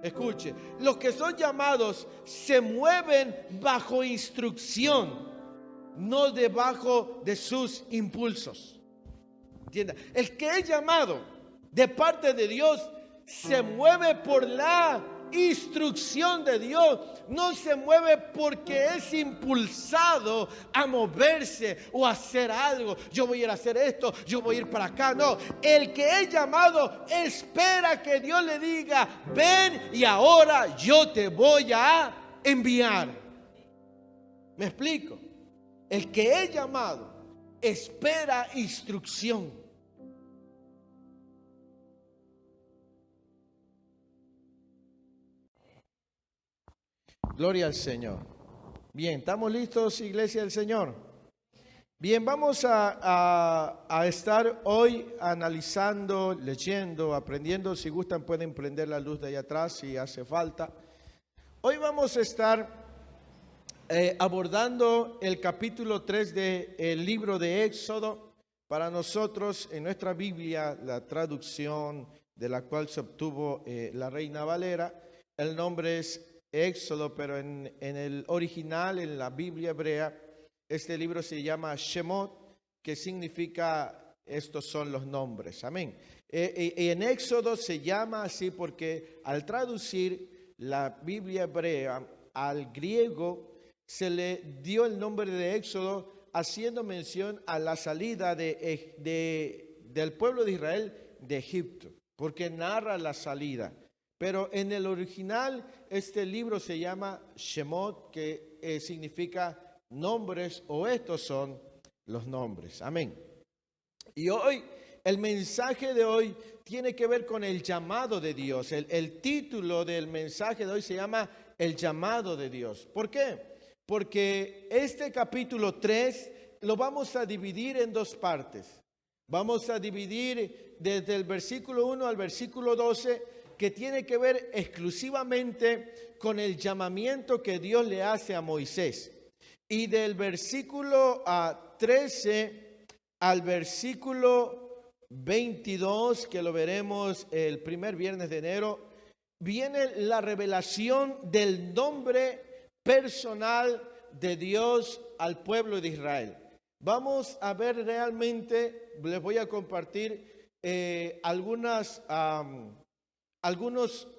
escuche, los que son llamados se mueven bajo instrucción, no debajo de sus impulsos. ¿Entienda? El que es llamado de parte de Dios se mueve por la instrucción de Dios, no se mueve porque es impulsado a moverse o a hacer algo. Yo voy a ir a hacer esto, yo voy a ir para acá. No, el que es llamado espera que Dios le diga: ven y ahora yo te voy a enviar. ¿Me explico? El que es llamado espera instrucción. Gloria al Señor. Bien, ¿estamos listos, iglesia del Señor? Bien, vamos a estar hoy analizando, leyendo, aprendiendo. Si gustan pueden prender la luz de allá atrás si hace falta. Hoy vamos a estar abordando el capítulo 3 del libro de Éxodo. Para nosotros, en nuestra Biblia, la traducción de la cual se obtuvo la Reina Valera, el nombre es Éxodo, pero en el original, en la Biblia hebrea, este libro se llama Shemot, que significa estos son los nombres. Amén. Y en Éxodo se llama así porque al traducir la Biblia hebrea al griego se le dio el nombre de Éxodo haciendo mención a la salida del pueblo de Israel de Egipto, porque narra la salida. Pero en el original este libro se llama Shemot, que significa nombres, o estos son los nombres. Amén. Y hoy, el mensaje de hoy tiene que ver con el llamado de Dios. El título del mensaje de hoy se llama El llamado de Dios. ¿Por qué? Porque este capítulo 3 lo vamos a dividir en dos partes. Vamos a dividir desde el versículo 1 al versículo 12, que tiene que ver exclusivamente con el llamamiento que Dios le hace a Moisés. Y del versículo 13 al versículo 22, que lo veremos el primer viernes de enero, viene la revelación del nombre personal de Dios al pueblo de Israel. Vamos a ver realmente, les voy a compartir algunos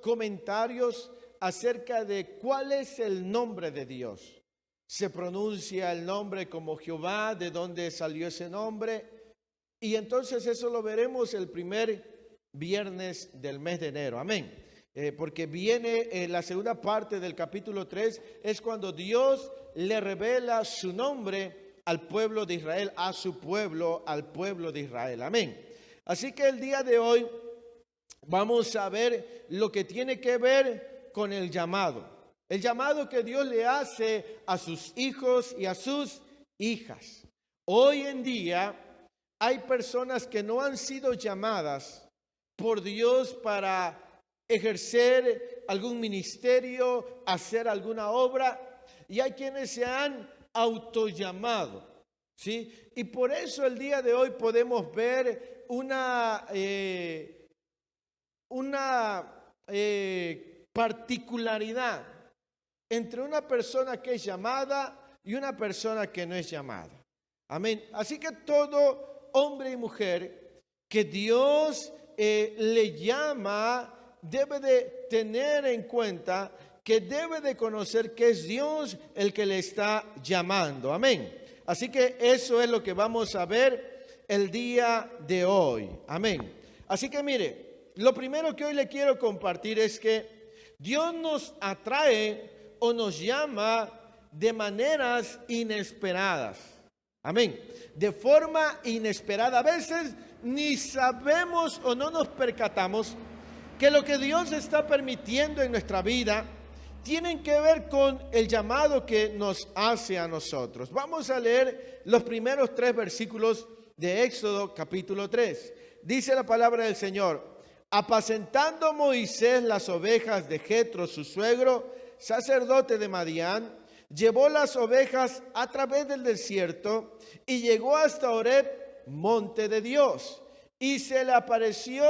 comentarios acerca de cuál es el nombre de Dios. Se pronuncia el nombre como Jehová, de dónde salió ese nombre. Y entonces eso lo veremos el primer viernes del mes de enero. Amén. Porque viene la segunda parte del capítulo 3, es cuando Dios le revela su nombre al pueblo de Israel, a su pueblo, al pueblo de Israel. Amén. Así que el día de hoy vamos a ver lo que tiene que ver con el llamado. El llamado que Dios le hace a sus hijos y a sus hijas. Hoy en día hay personas que no han sido llamadas por Dios para ejercer algún ministerio, hacer alguna obra, y hay quienes se han autollamado, ¿sí? Y por eso el día de hoy podemos ver una particularidad entre una persona que es llamada y una persona que no es llamada. Amén. Así que todo hombre y mujer que Dios le llama debe de tener en cuenta que debe de conocer que es Dios el que le está llamando. Amén. Así que eso es lo que vamos a ver el día de hoy. Amén. Así que mire, lo primero que hoy le quiero compartir es que Dios nos atrae o nos llama de maneras inesperadas. Amén. De forma inesperada. A veces ni sabemos o no nos percatamos que lo que Dios está permitiendo en nuestra vida tienen que ver con el llamado que nos hace a nosotros. Vamos a leer los primeros 3 versículos de Éxodo capítulo 3. Dice la palabra del Señor: apacentando Moisés las ovejas de Jetro, su suegro, sacerdote de Madián, llevó las ovejas a través del desierto y llegó hasta Horeb, monte de Dios. Y se le apareció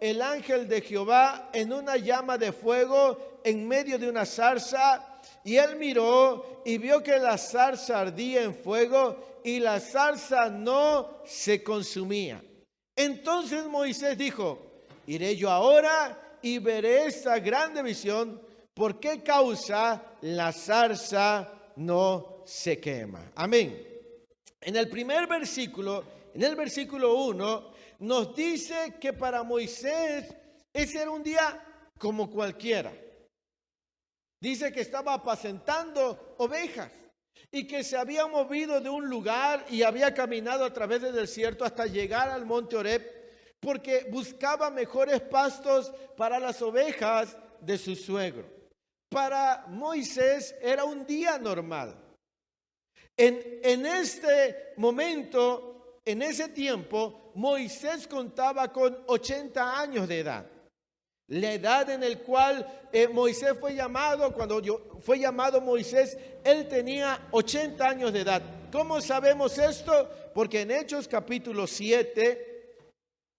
el ángel de Jehová en una llama de fuego en medio de una zarza. Y él miró y vio que la zarza ardía en fuego y la zarza no se consumía. Entonces Moisés dijo: iré yo ahora y veré esta grande visión, ¿por qué causa la zarza no se quema? Amén. En el primer versículo, en el versículo 1, nos dice que para Moisés ese era un día como cualquiera. Dice que estaba apacentando ovejas y que se había movido de un lugar y había caminado a través del desierto hasta llegar al monte Horeb, porque buscaba mejores pastos para las ovejas de su suegro. Para Moisés era un día normal. En este momento, en ese tiempo, Moisés contaba con 80 años de edad. La edad en la cual Moisés fue llamado, fue llamado Moisés, él tenía 80 años de edad. ¿Cómo sabemos esto? Porque en Hechos capítulo 7,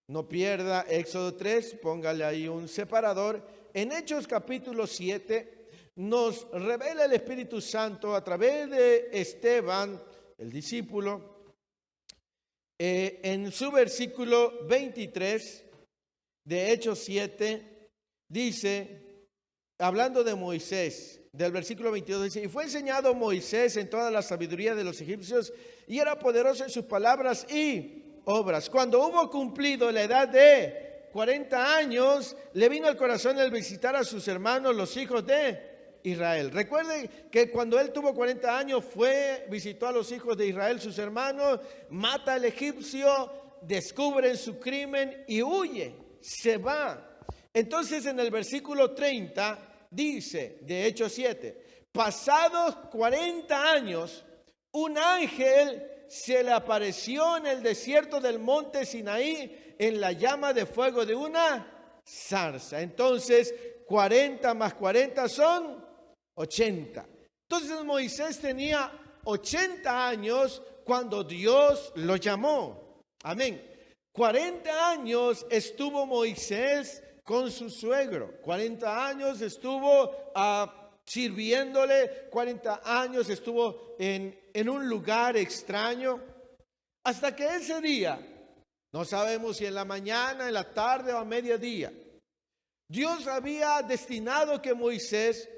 no pierda Éxodo 3, póngale ahí un separador. En Hechos capítulo 7 nos revela el Espíritu Santo a través de Esteban, el discípulo, en su versículo 23 de Hechos 7. Dice, hablando de Moisés, del versículo 22, dice: y fue enseñado Moisés en toda la sabiduría de los egipcios, y era poderoso en sus palabras y obras. Cuando hubo cumplido la edad de 40 años, le vino al corazón el visitar a sus hermanos, los hijos de Israel. Recuerden que cuando él tuvo 40 años, visitó a los hijos de Israel, sus hermanos, mata al egipcio, descubren su crimen y huye, se va. Entonces en el versículo 30 dice, de Hechos 7, pasados 40 años, un ángel se le apareció en el desierto del monte Sinaí en la llama de fuego de una zarza. Entonces 40 más 40 son 80. Entonces Moisés tenía 80 años cuando Dios lo llamó. Amén. 40 años estuvo Moisés con su suegro. 40 años estuvo sirviéndole. 40 años estuvo en un lugar extraño. Hasta que ese día, no sabemos si en la mañana, en la tarde o a mediodía, Dios había destinado que Moisés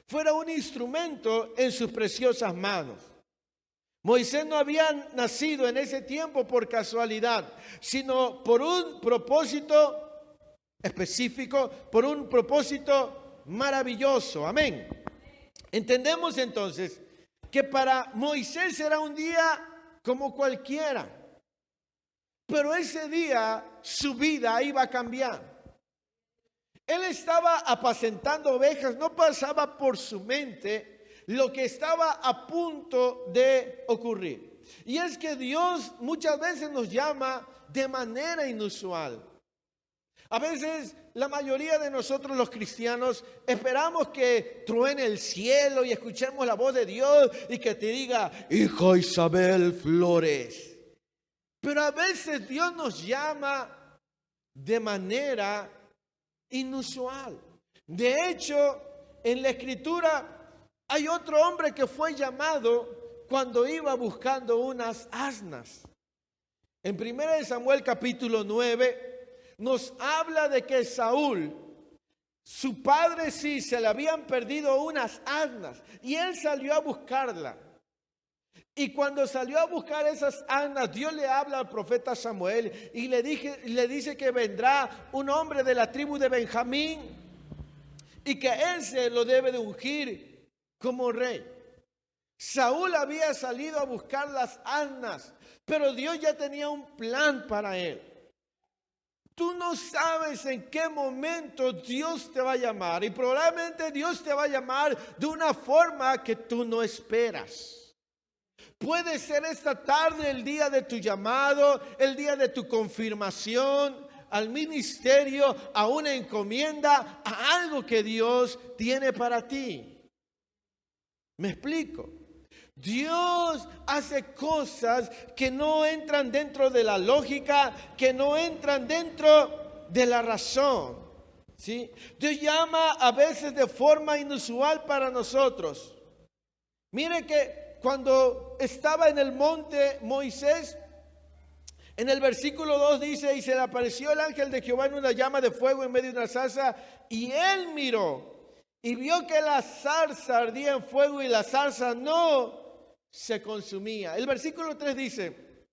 fuera un instrumento en sus preciosas manos. Moisés no había nacido en ese tiempo por casualidad, sino por un propósito específico, por un propósito maravilloso. Amén. Entendemos entonces que para Moisés era un día como cualquiera, pero ese día su vida iba a cambiar. Él estaba apacentando ovejas, no pasaba por su mente lo que estaba a punto de ocurrir. Y es que Dios muchas veces nos llama de manera inusual. A veces la mayoría de nosotros los cristianos esperamos que truene el cielo y escuchemos la voz de Dios y que te diga: hija Isabel Flores. Pero a veces Dios nos llama de manera inusual. De hecho, en la Escritura hay otro hombre que fue llamado cuando iba buscando unas asnas. En 1 Samuel capítulo 9 nos habla de que Saúl, su padre, sí, se le habían perdido unas asnas y él salió a buscarla. Y cuando salió a buscar esas asnas, Dios le habla al profeta Samuel y le dice que vendrá un hombre de la tribu de Benjamín y que él se lo debe de ungir como rey. Saúl había salido a buscar las asnas, pero Dios ya tenía un plan para él. Tú no sabes en qué momento Dios te va a llamar, y probablemente Dios te va a llamar de una forma que tú no esperas. Puede ser esta tarde el día de tu llamado, el día de tu confirmación al ministerio, a una encomienda, a algo que Dios tiene para ti. ¿Me explico? Dios hace cosas que no entran dentro de la lógica, que no entran dentro de la razón. ¿Sí? Dios llama a veces de forma inusual para nosotros. Mire que cuando estaba en el monte Moisés, en el versículo 2 dice: y se le apareció el ángel de Jehová en una llama de fuego en medio de una zarza, y él miró y vio que la zarza ardía en fuego y la zarza no se consumía. El versículo 3 dice: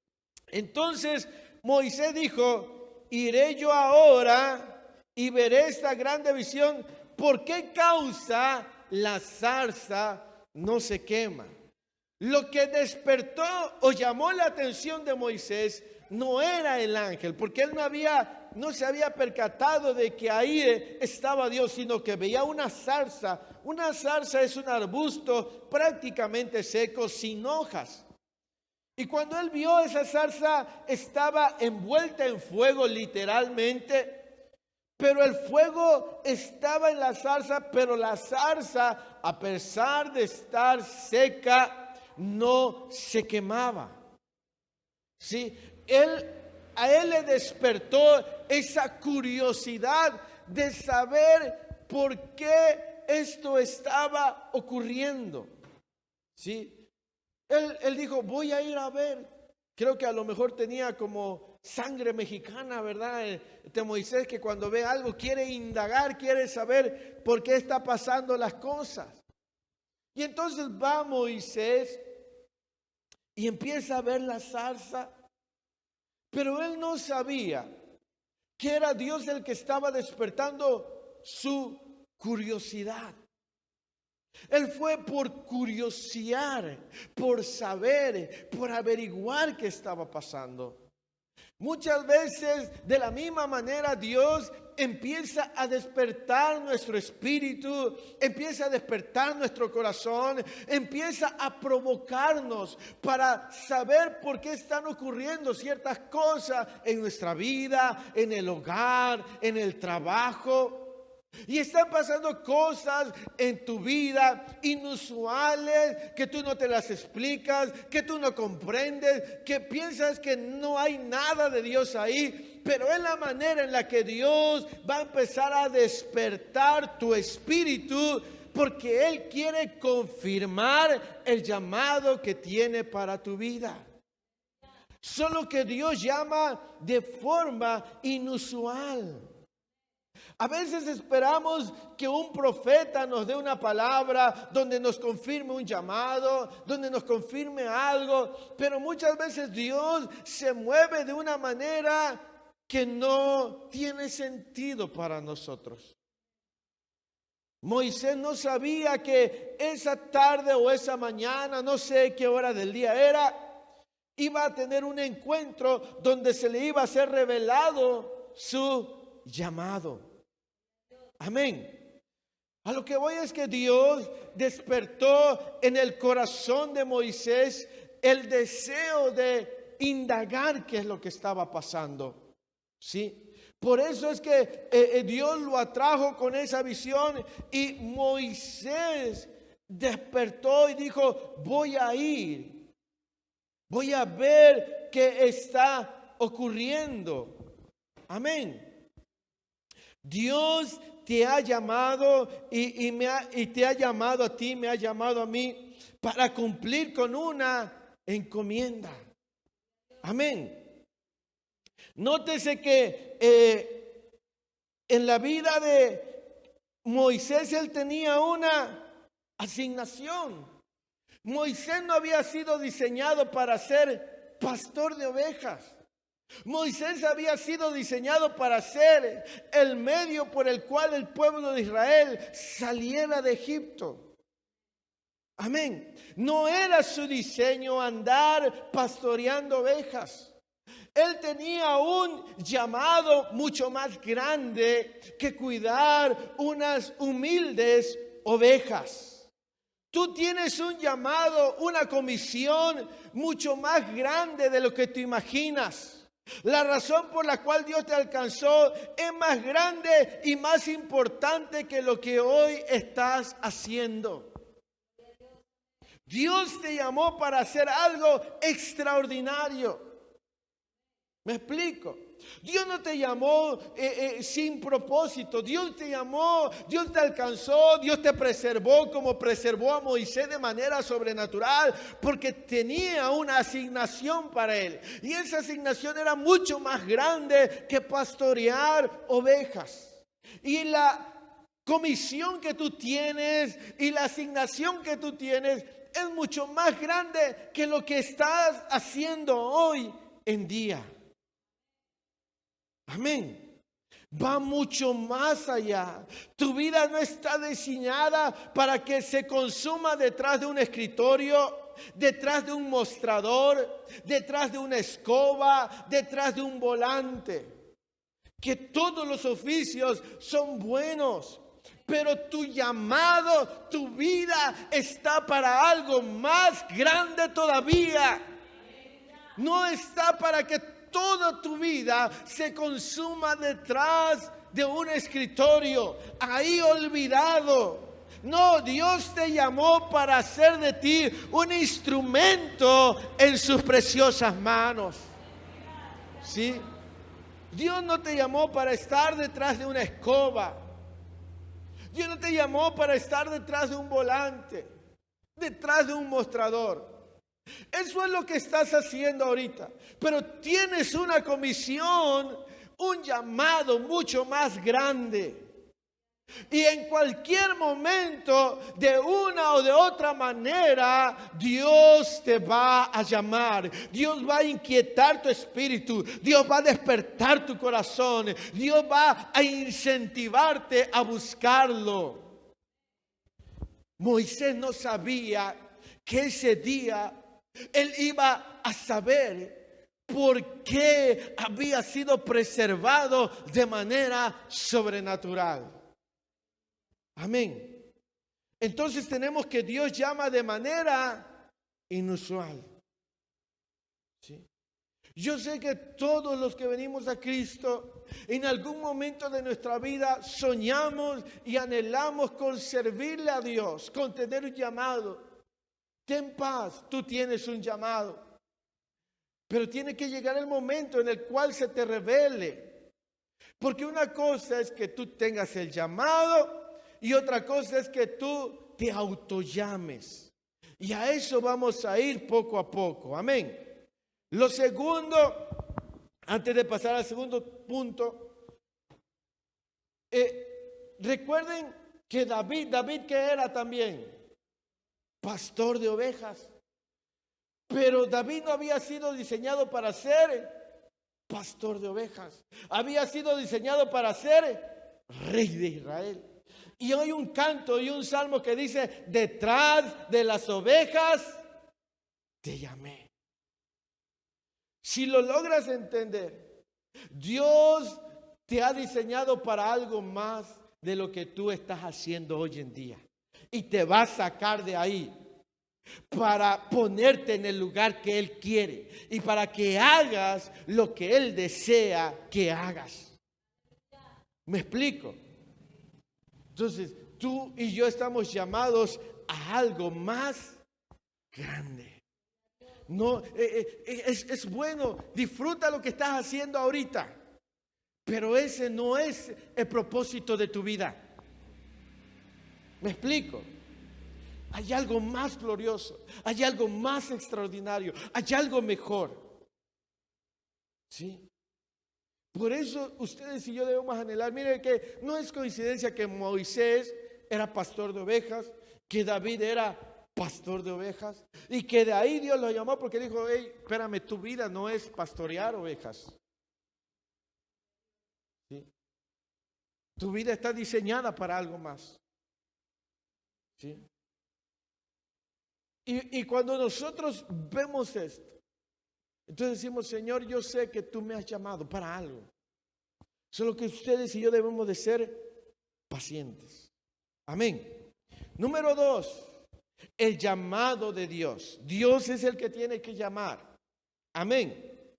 entonces Moisés dijo: iré yo ahora y veré esta grande visión, ¿por qué causa la zarza no se quema? Lo que despertó o llamó la atención de Moisés no era el ángel, porque él no se había percatado de que ahí estaba Dios, sino que veía una zarza. Una zarza es un arbusto prácticamente seco, sin hojas. Y cuando él vio esa zarza, estaba envuelta en fuego literalmente, pero el fuego estaba en la zarza, pero la zarza, a pesar de estar seca, no se quemaba. ¿Sí? A él le despertó esa curiosidad de saber por qué esto estaba ocurriendo. ¿Sí? Él dijo: voy a ir a ver. Creo que a lo mejor tenía como sangre mexicana, ¿verdad? De Moisés, que cuando ve algo quiere indagar, quiere saber por qué está pasando las cosas. Y entonces va Moisés y empieza a ver la zarza, pero él no sabía que era Dios el que estaba despertando su curiosidad. Él fue por curiosear, por saber, por averiguar qué estaba pasando. Muchas veces, de la misma manera, Dios empieza a despertar nuestro espíritu, empieza a despertar nuestro corazón, empieza a provocarnos para saber por qué están ocurriendo ciertas cosas en nuestra vida, en el hogar, en el trabajo. Y están pasando cosas en tu vida inusuales que tú no te las explicas, que tú no comprendes, que piensas que no hay nada de Dios ahí, pero es la manera en la que Dios va a empezar a despertar tu espíritu, porque Él quiere confirmar el llamado que tiene para tu vida. Solo que Dios llama de forma inusual. A veces esperamos que un profeta nos dé una palabra donde nos confirme un llamado, donde nos confirme algo, pero muchas veces Dios se mueve de una manera que no tiene sentido para nosotros. Moisés no sabía que esa tarde o esa mañana, no sé qué hora del día era, iba a tener un encuentro donde se le iba a ser revelado su llamado. Amén. A lo que voy es que Dios despertó en el corazón de Moisés el deseo de indagar qué es lo que estaba pasando. ¿Sí? Por eso es que Dios lo atrajo con esa visión, y Moisés despertó y dijo: voy a ir, voy a ver qué está ocurriendo. Amén. Dios te ha llamado y te ha llamado a ti, me ha llamado a mí para cumplir con una encomienda. Amén. Nótese que en la vida de Moisés él tenía una asignación. Moisés no había sido diseñado para ser pastor de ovejas. Moisés había sido diseñado para ser el medio por el cual el pueblo de Israel saliera de Egipto. Amén. No era su diseño andar pastoreando ovejas. Él tenía un llamado mucho más grande que cuidar unas humildes ovejas. Tú tienes un llamado, una comisión mucho más grande de lo que tú imaginas. La razón por la cual Dios te alcanzó es más grande y más importante que lo que hoy estás haciendo. Dios te llamó para hacer algo extraordinario. ¿Me explico? Dios no te llamó sin propósito. Dios te llamó, Dios te alcanzó, Dios te preservó como preservó a Moisés de manera sobrenatural, porque tenía una asignación para él. Y esa asignación era mucho más grande que pastorear ovejas. Y la comisión que tú tienes y la asignación que tú tienes es mucho más grande que lo que estás haciendo hoy en día. Amén. Va mucho más allá. Tu vida no está diseñada para que se consuma detrás de un escritorio, detrás de un mostrador, detrás de una escoba, detrás de un volante. Que todos los oficios son buenos, pero tu llamado, tu vida está para algo más grande todavía. No está para que toda tu vida se consuma detrás de un escritorio, ahí olvidado. No, Dios te llamó para hacer de ti un instrumento en sus preciosas manos. ¿Sí? Dios no te llamó para estar detrás de una escoba. Dios no te llamó para estar detrás de un volante, detrás de un mostrador. Eso es lo que estás haciendo ahorita. Pero tienes una comisión, un llamado mucho más grande. Y en cualquier momento, de una o de otra manera, Dios te va a llamar. Dios va a inquietar tu espíritu. Dios va a despertar tu corazón. Dios va a incentivarte a buscarlo. Moisés no sabía que ese día él iba a saber por qué había sido preservado de manera sobrenatural. Amén. Entonces tenemos que Dios llama de manera inusual. ¿Sí? Yo sé que todos los que venimos a Cristo, en algún momento de nuestra vida soñamos y anhelamos con servirle a Dios, con tener un llamado. Ten paz, tú tienes un llamado. Pero tiene que llegar el momento en el cual se te revele. Porque una cosa es que tú tengas el llamado y otra cosa es que tú te autollames. Y a eso vamos a ir poco a poco. Amén. Lo segundo, antes de pasar al segundo punto, recuerden que David, ¿qué era también? Pastor de ovejas. Pero David no había sido diseñado para ser pastor de ovejas. Había sido diseñado para ser rey de Israel. Y hay un canto y un salmo que dice: detrás de las ovejas te llamé. Si lo logras entender, Dios te ha diseñado para algo más de lo que tú estás haciendo hoy en día. Y te va a sacar de ahí para ponerte en el lugar que Él quiere y para que hagas lo que Él desea que hagas. ¿Me explico? Entonces, tú y yo estamos llamados a algo más grande. No, es bueno, disfruta lo que estás haciendo ahorita, pero ese no es el propósito de tu vida. ¿Me explico? Hay algo más glorioso, hay algo más extraordinario, hay algo mejor. ¿Sí? Por eso ustedes y yo debemos anhelar. Miren que no es coincidencia que Moisés era pastor de ovejas, que David era pastor de ovejas, y que de ahí Dios lo llamó porque dijo: hey, espérame, tu vida no es pastorear ovejas. ¿Sí? Tu vida está diseñada para algo más. ¿Sí? Y cuando nosotros vemos esto, entonces decimos: Señor, yo sé que tú me has llamado para algo. Solo que ustedes y yo debemos de ser pacientes. Amén. Número 2. El llamado de Dios. Dios es el que tiene que llamar. Amén.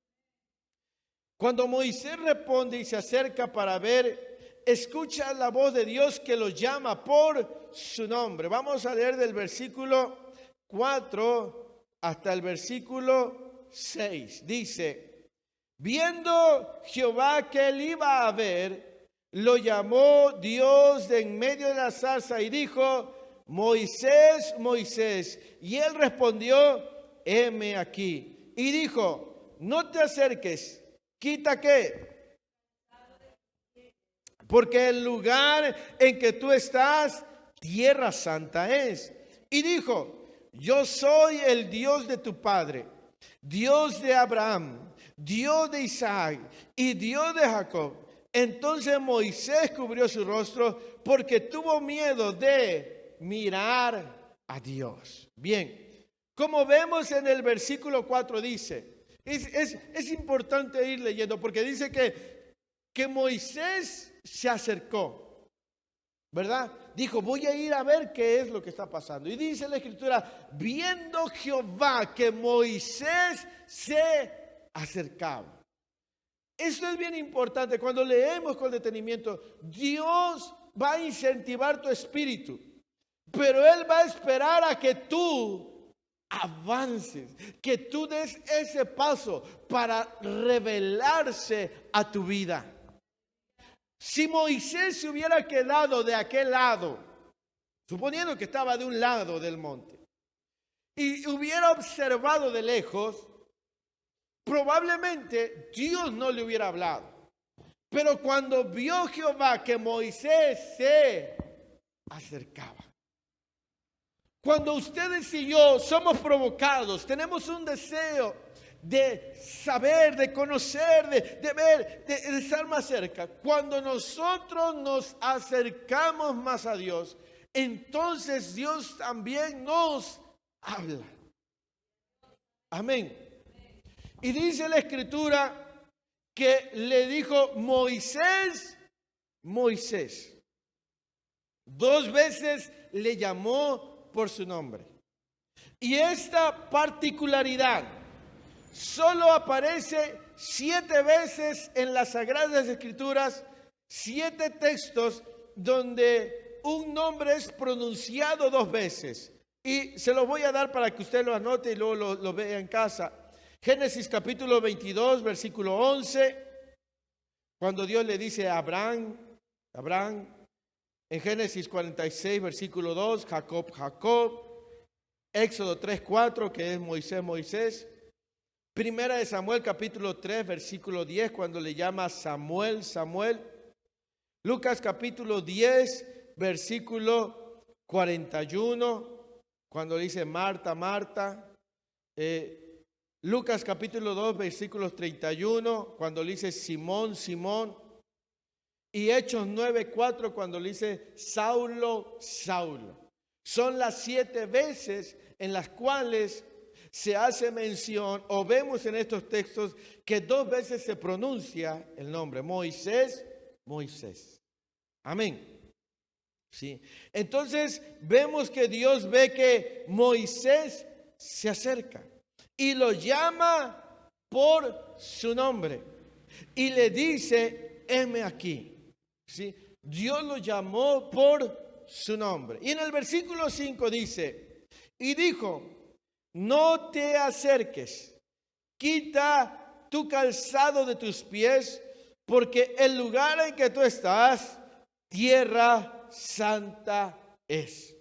Cuando Moisés responde y se acerca para ver, escucha la voz de Dios que lo llama por su nombre. Vamos a leer del versículo 4 hasta el versículo 6. Dice: Viendo Jehová que él iba a ver, lo llamó Dios de en medio de la zarza y dijo: Moisés, Moisés. Y él respondió: heme aquí. Y dijo: no te acerques, quita qué, porque el lugar en que tú estás, tierra santa es. Y dijo: yo soy el Dios de tu padre, Dios de Abraham, Dios de Isaac y Dios de Jacob. Entonces Moisés cubrió su rostro porque tuvo miedo de mirar a Dios. Bien, como vemos en el versículo 4 dice, es importante ir leyendo porque dice que Moisés se acercó, ¿verdad? Dijo: voy a ir a ver qué es lo que está pasando. Y dice la escritura: viendo Jehová que Moisés se acercaba. Esto es bien importante. Cuando leemos con detenimiento, Dios va a incentivar tu espíritu, pero Él va a esperar a que tú avances, que tú des ese paso para revelarse a tu vida. Si Moisés se hubiera quedado de aquel lado, suponiendo que estaba de un lado del monte, y hubiera observado de lejos, probablemente Dios no le hubiera hablado. Pero cuando vio Jehová que Moisés se acercaba. Cuando ustedes y yo somos provocados, tenemos un deseo de saber, de conocer, de ver, de estar más cerca. Cuando nosotros nos acercamos más a Dios, entonces Dios también nos habla. Amén. Y dice la escritura que le dijo: Moisés, Moisés. 2 veces le llamó por su nombre. Y esta particularidad solo aparece 7 veces en las Sagradas Escrituras, 7 textos donde un nombre es pronunciado 2 veces. Y se los voy a dar para que usted lo anote y luego lo vea en casa. Génesis capítulo 22, versículo 11, cuando Dios le dice a Abraham. En Génesis 46, versículo 2, Jacob, Jacob. Éxodo 3, 4, que es Moisés, Moisés. Primera de Samuel capítulo 3, versículo 10, cuando le llama Samuel, Samuel. Lucas capítulo 10, versículo 41, cuando dice Marta, Marta. Lucas capítulo 2, versículos 31, cuando le dice Simón, Simón. Y Hechos 9, 4, cuando le dice Saulo, Saulo. Son las 7 veces en las cuales se hace mención, o vemos en estos textos, que 2 veces se pronuncia el nombre Moisés, Moisés. Amén. Sí. Entonces vemos que Dios ve que Moisés se acerca y lo llama por su nombre y le dice: heme aquí. ¿Sí? Dios lo llamó por su nombre. Y en el versículo 5 dice: y dijo: no te acerques, quita tu calzado de tus pies, porque el lugar en que tú estás, tierra santa es.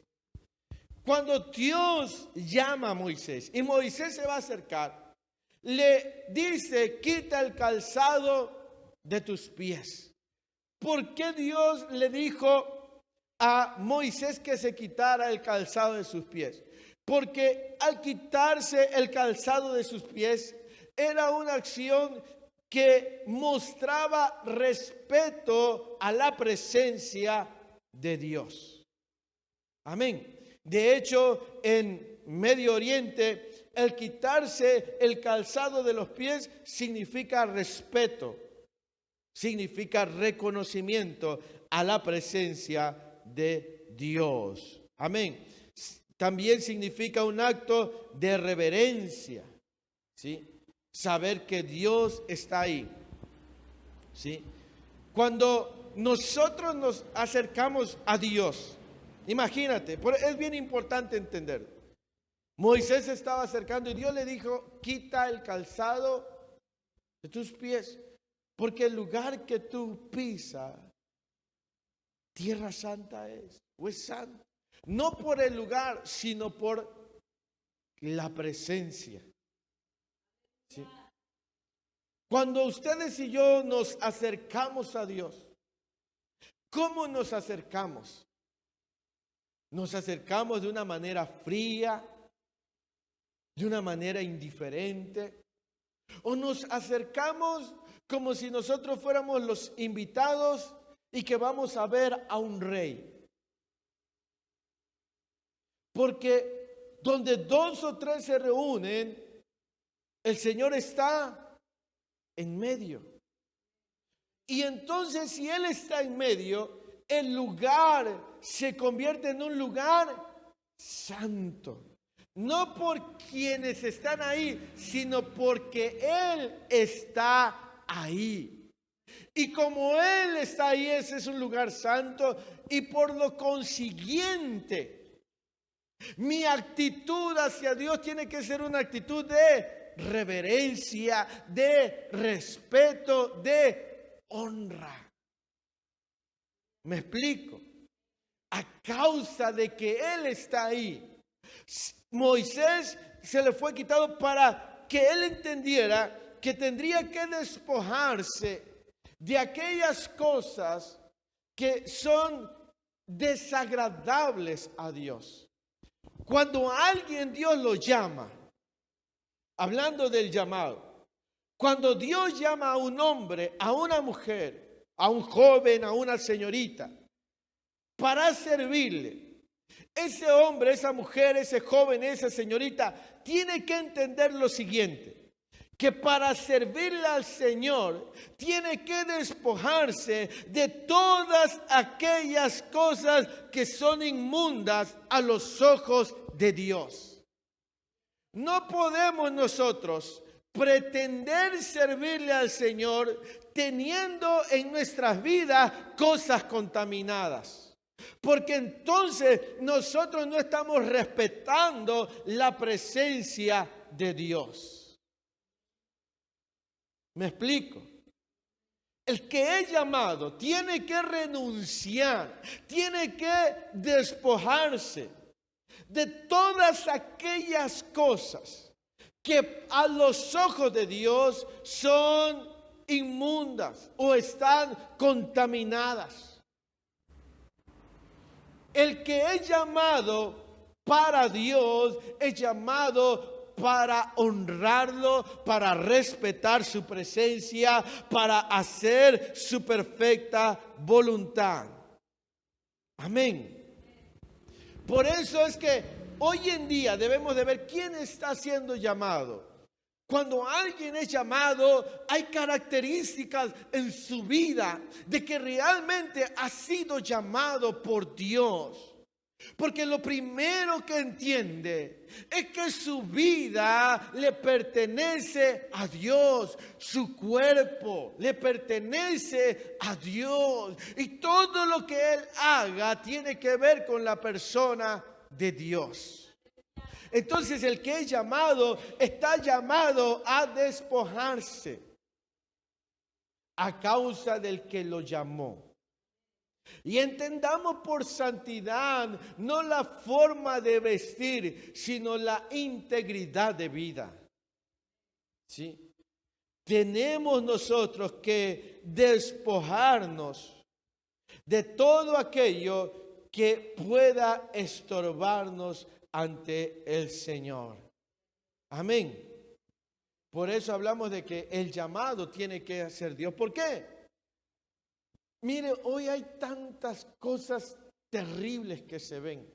Cuando Dios llama a Moisés y Moisés se va a acercar, le dice: quita el calzado de tus pies. ¿Por qué Dios le dijo a Moisés que se quitara el calzado de sus pies? Porque al quitarse el calzado de sus pies era una acción que mostraba respeto a la presencia de Dios. Amén. De hecho, en Medio Oriente, el quitarse el calzado de los pies significa respeto, significa reconocimiento a la presencia de Dios. Amén. También significa un acto de reverencia, ¿sí? Saber que Dios está ahí, ¿sí? Cuando nosotros nos acercamos a Dios, imagínate, es bien importante entender. Moisés se estaba acercando y Dios le dijo: quita el calzado de tus pies. Porque el lugar que tú pisas, tierra santa es, o es santo. No por el lugar, sino por la presencia. ¿Sí? Cuando ustedes y yo nos acercamos a Dios, ¿cómo nos acercamos? Nos acercamos de una manera fría, de una manera indiferente, o nos acercamos como si nosotros fuéramos los invitados y que vamos a ver a un rey. Porque donde 2 o 3 se reúnen, el Señor está en medio. Y entonces, si Él está en medio, el lugar se convierte en un lugar santo. No por quienes están ahí, sino porque Él está ahí. Y como Él está ahí, ese es un lugar santo. Y por lo consiguiente, mi actitud hacia Dios tiene que ser una actitud de reverencia, de respeto, de honra. ¿Me explico? A causa de que Él está ahí, Moisés se le fue quitado para que él entendiera que tendría que despojarse de aquellas cosas que son desagradables a Dios. Cuando a alguien Dios lo llama, hablando del llamado, cuando Dios llama a un hombre, a una mujer, a un joven, a una señorita, para servirle, ese hombre, esa mujer, ese joven, esa señorita, tiene que entender lo siguiente, que para servirle al Señor, tiene que despojarse de todas aquellas cosas que son inmundas a los ojos de Dios. No podemos nosotros pretender servirle al Señor teniendo en nuestras vidas cosas contaminadas. Porque entonces nosotros no estamos respetando la presencia de Dios. ¿Me explico? El que es llamado tiene que renunciar, tiene que despojarse de todas aquellas cosas que a los ojos de Dios son inmundas o están contaminadas. El que es llamado para Dios es llamado para honrarlo, para respetar su presencia, para hacer su perfecta voluntad. Amén. Por eso es que hoy en día debemos de ver quién está siendo llamado. Cuando alguien es llamado, hay características en su vida de que realmente ha sido llamado por Dios. Porque lo primero que entiende es que su vida le pertenece a Dios, su cuerpo le pertenece a Dios. Y todo lo que él haga tiene que ver con la persona de Dios. Entonces el que es llamado está llamado a despojarse a causa del que lo llamó. Y entendamos por santidad no la forma de vestir, sino la integridad de vida. ¿Sí? Tenemos nosotros que despojarnos de todo aquello que pueda estorbarnos ante el Señor. Amén. Por eso hablamos de que el llamado tiene que hacer Dios. ¿Por qué? Mire, hoy hay tantas cosas terribles que se ven.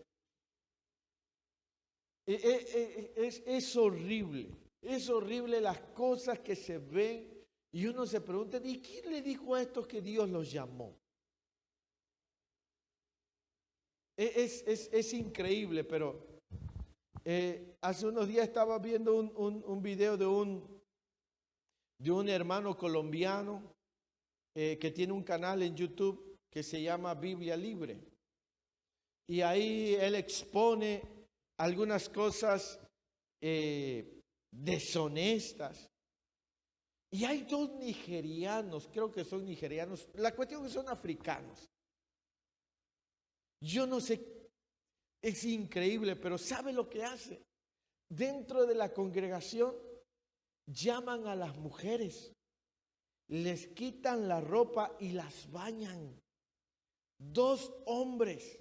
Es horrible las cosas que se ven y uno se pregunta, ¿y quién le dijo a estos que Dios los llamó? Es increíble, pero hace unos días estaba viendo un video de un hermano colombiano que tiene un canal en YouTube que se llama Biblia Libre. Y ahí él expone algunas cosas deshonestas Y hay dos nigerianos, creo que son nigerianos, la cuestión es que son africanos. Yo no sé, es increíble, pero ¿sabe lo que hace? Dentro de la congregación llaman a las mujeres, les quitan la ropa y las bañan. Dos hombres.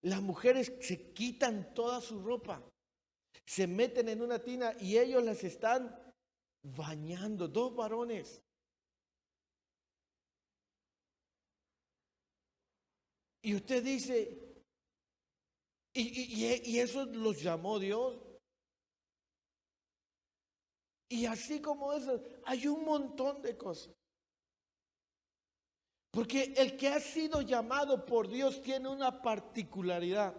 Las mujeres se quitan toda su ropa, se meten en una tina y ellos las están bañando. Dos varones. Y usted dice, y eso los llamó Dios. Y así como eso, hay un montón de cosas. Porque el que ha sido llamado por Dios tiene una particularidad.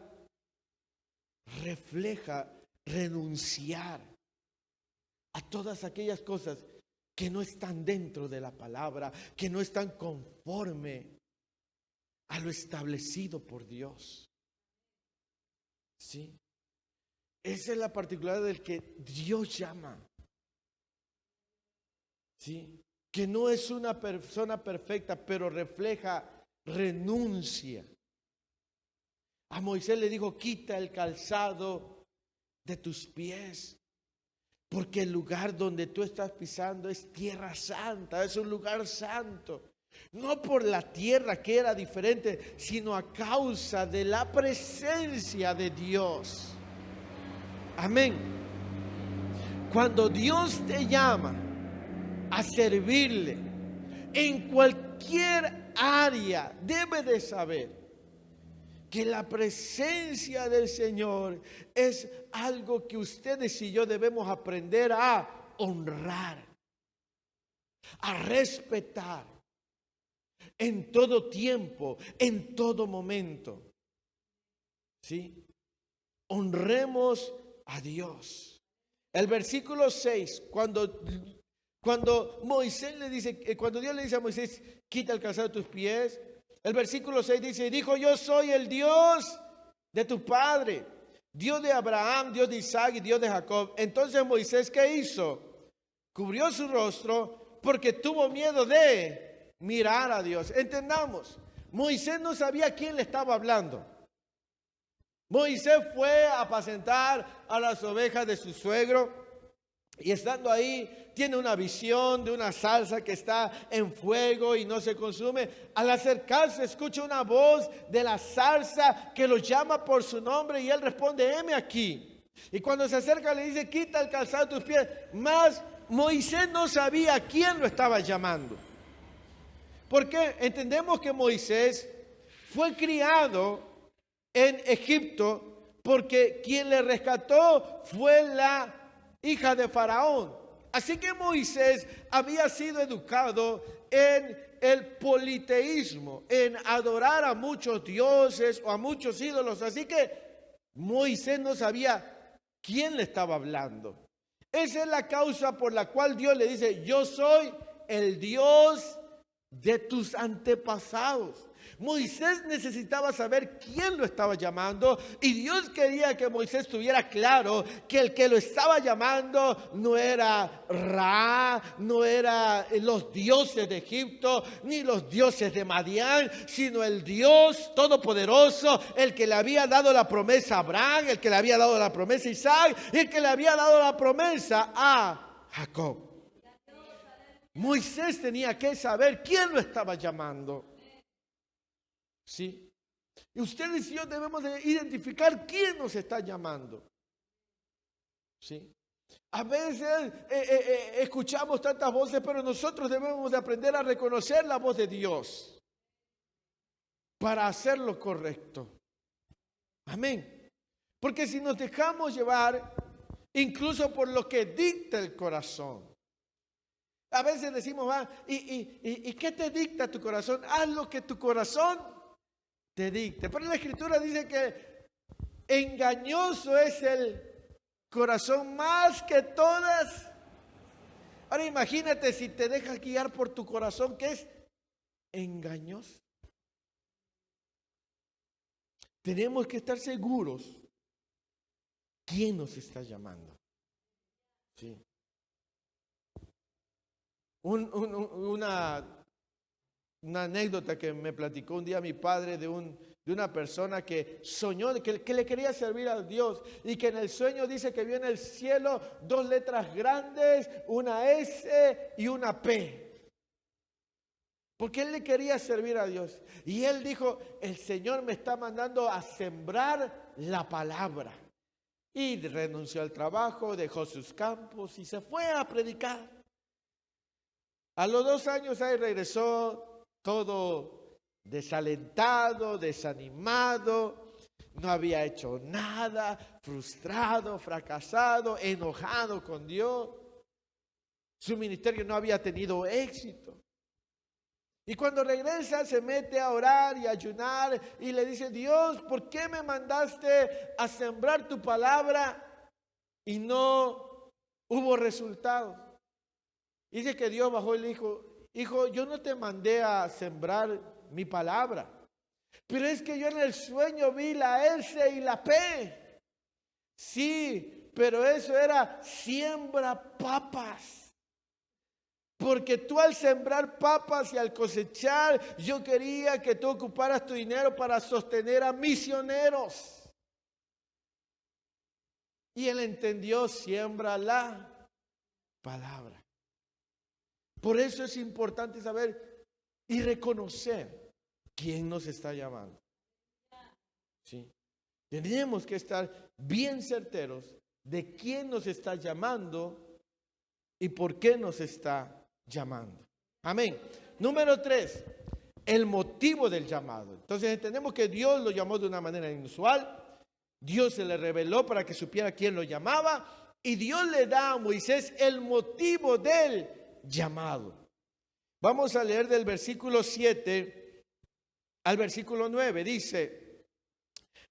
Refleja renunciar a todas aquellas cosas que no están dentro de la palabra, que no están conforme a lo establecido por Dios. ¿Sí? Esa es la particularidad del que Dios llama. ¿Sí? Que no es una persona perfecta, pero refleja renuncia. A Moisés le dijo, quita el calzado de tus pies, porque el lugar donde tú estás pisando es tierra santa, es un lugar santo. No por la tierra que era diferente, sino a causa de la presencia de Dios. Amén. Cuando Dios te llama a servirle en cualquier área, debe de saber que la presencia del Señor es algo que ustedes y yo debemos aprender a honrar, a respetar en todo tiempo, en todo momento. ¿Sí? Honremos a Dios. El versículo 6, cuando Moisés le dice, cuando Dios le dice a Moisés, quita el calzado de tus pies, el versículo 6 dice, dijo, yo soy el Dios de tu padre, Dios de Abraham, Dios de Isaac y Dios de Jacob. Entonces Moisés, ¿qué hizo? Cubrió su rostro porque tuvo miedo de mirar a Dios. Entendamos, Moisés no sabía quién le estaba hablando. Moisés fue a apacentar a las ovejas de su suegro. Y estando ahí, tiene una visión de una salsa que está en fuego y no se consume. Al acercarse, escucha una voz de la salsa que lo llama por su nombre y él responde, heme aquí. Y cuando se acerca le dice, quita el calzado de tus pies. Mas Moisés no sabía quién lo estaba llamando. Porque entendemos que Moisés fue criado en Egipto porque quien le rescató fue la hija de Faraón. Así que Moisés había sido educado en el politeísmo, en adorar a muchos dioses o a muchos ídolos. Así que Moisés no sabía quién le estaba hablando. Esa es la causa por la cual Dios le dice, yo soy el Dios de tus antepasados. Moisés necesitaba saber quién lo estaba llamando y Dios quería que Moisés tuviera claro que el que lo estaba llamando no era Ra, no era los dioses de Egipto, ni los dioses de Madián, sino el Dios todopoderoso, el que le había dado la promesa a Abraham, el que le había dado la promesa a Isaac y el que le había dado la promesa a Jacob. Moisés tenía que saber quién lo estaba llamando. ¿Sí? Y ustedes y yo debemos de identificar quién nos está llamando. ¿Sí? A veces escuchamos tantas voces, pero nosotros debemos de aprender a reconocer la voz de Dios para hacer lo correcto. Amén. Porque si nos dejamos llevar incluso por lo que dicta el corazón. A veces decimos, ¿y qué te dicta tu corazón? Haz lo que tu corazón te dicte. Pero la Escritura dice que engañoso es el corazón más que todas. Ahora imagínate si te dejas guiar por tu corazón, que es engañoso. Tenemos que estar seguros quién nos está llamando. ¿Sí? una anécdota que me platicó un día mi padre de una persona que soñó, que le quería servir a Dios y que en el sueño dice que vio en el cielo 2 letras grandes, una S y una P. Porque él le quería servir a Dios. Y él dijo, el Señor me está mandando a sembrar la palabra. Y renunció al trabajo, dejó sus campos y se fue a predicar. A los 2 años ahí regresó todo desalentado, desanimado, no había hecho nada, frustrado, fracasado, enojado con Dios. Su ministerio no había tenido éxito. Y cuando regresa se mete a orar y a ayunar y le dice, Dios, ¿por qué me mandaste a sembrar tu palabra y no hubo resultados? Y dice que Dios bajó y le dijo, hijo, yo no te mandé a sembrar mi palabra, pero es que yo en el sueño vi la S y la P. Sí, pero eso era siembra papas. Porque tú al sembrar papas y al cosechar, yo quería que tú ocuparas tu dinero para sostener a misioneros. Y él entendió, siembra la palabra. Por eso es importante saber y reconocer quién nos está llamando. ¿Sí? Tenemos que estar bien certeros de quién nos está llamando y por qué nos está llamando. Amén. Número 3, el motivo del llamado. Entonces entendemos que Dios lo llamó de una manera inusual. Dios se le reveló para que supiera quién lo llamaba y Dios le da a Moisés el motivo del llamado. Vamos a leer del versículo 7 al versículo 9. Dice,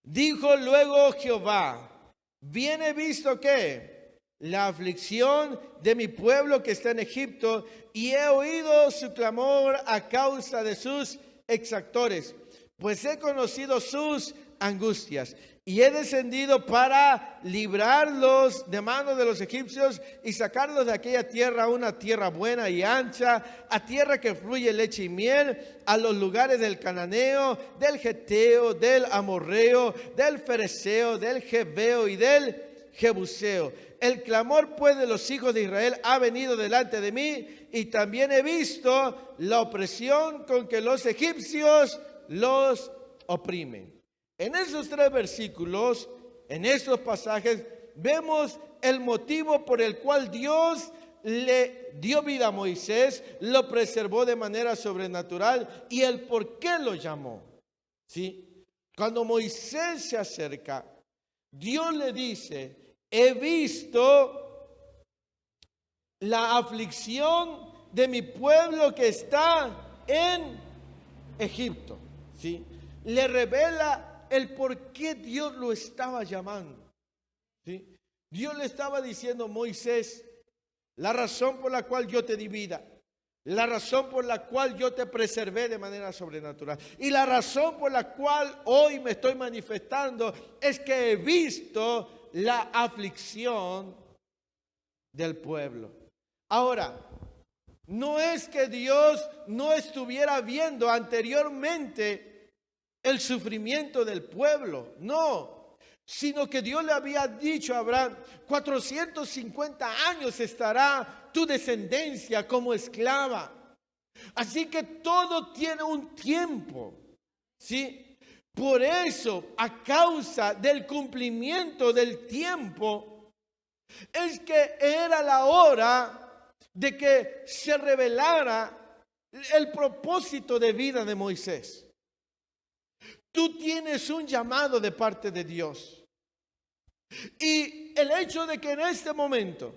dijo luego Jehová, bien he visto que la aflicción de mi pueblo que está en Egipto y he oído su clamor a causa de sus exactores, pues he conocido sus angustias y he descendido para librarlos de manos de los egipcios y sacarlos de aquella tierra a una tierra buena y ancha, a tierra que fluye leche y miel, a los lugares del cananeo, del geteo, del amorreo, del fereceo, del jebeo y del jebuseo. El clamor pues de los hijos de Israel ha venido delante de mí y también he visto la opresión con que los egipcios los oprimen. En esos 3 versículos, en estos pasajes, vemos el motivo por el cual Dios le dio vida a Moisés, lo preservó de manera sobrenatural y el por qué lo llamó. ¿Sí? Cuando Moisés se acerca, Dios le dice, he visto la aflicción de mi pueblo que está en Egipto. ¿Sí? Le revela el por qué Dios lo estaba llamando. ¿Sí? Dios le estaba diciendo, Moisés, la razón por la cual yo te di vida, la razón por la cual yo te preservé de manera sobrenatural y la razón por la cual hoy me estoy manifestando es que he visto la aflicción del pueblo. Ahora, no es que Dios no estuviera viendo anteriormente el sufrimiento del pueblo, no, sino que Dios le había dicho a Abraham, 450 años estará tu descendencia como esclava. Así que todo tiene un tiempo, ¿sí? Por eso, a causa del cumplimiento del tiempo, es que era la hora de que se revelara el propósito de vida de Moisés. Tú tienes un llamado de parte de Dios. Y el hecho de que en este momento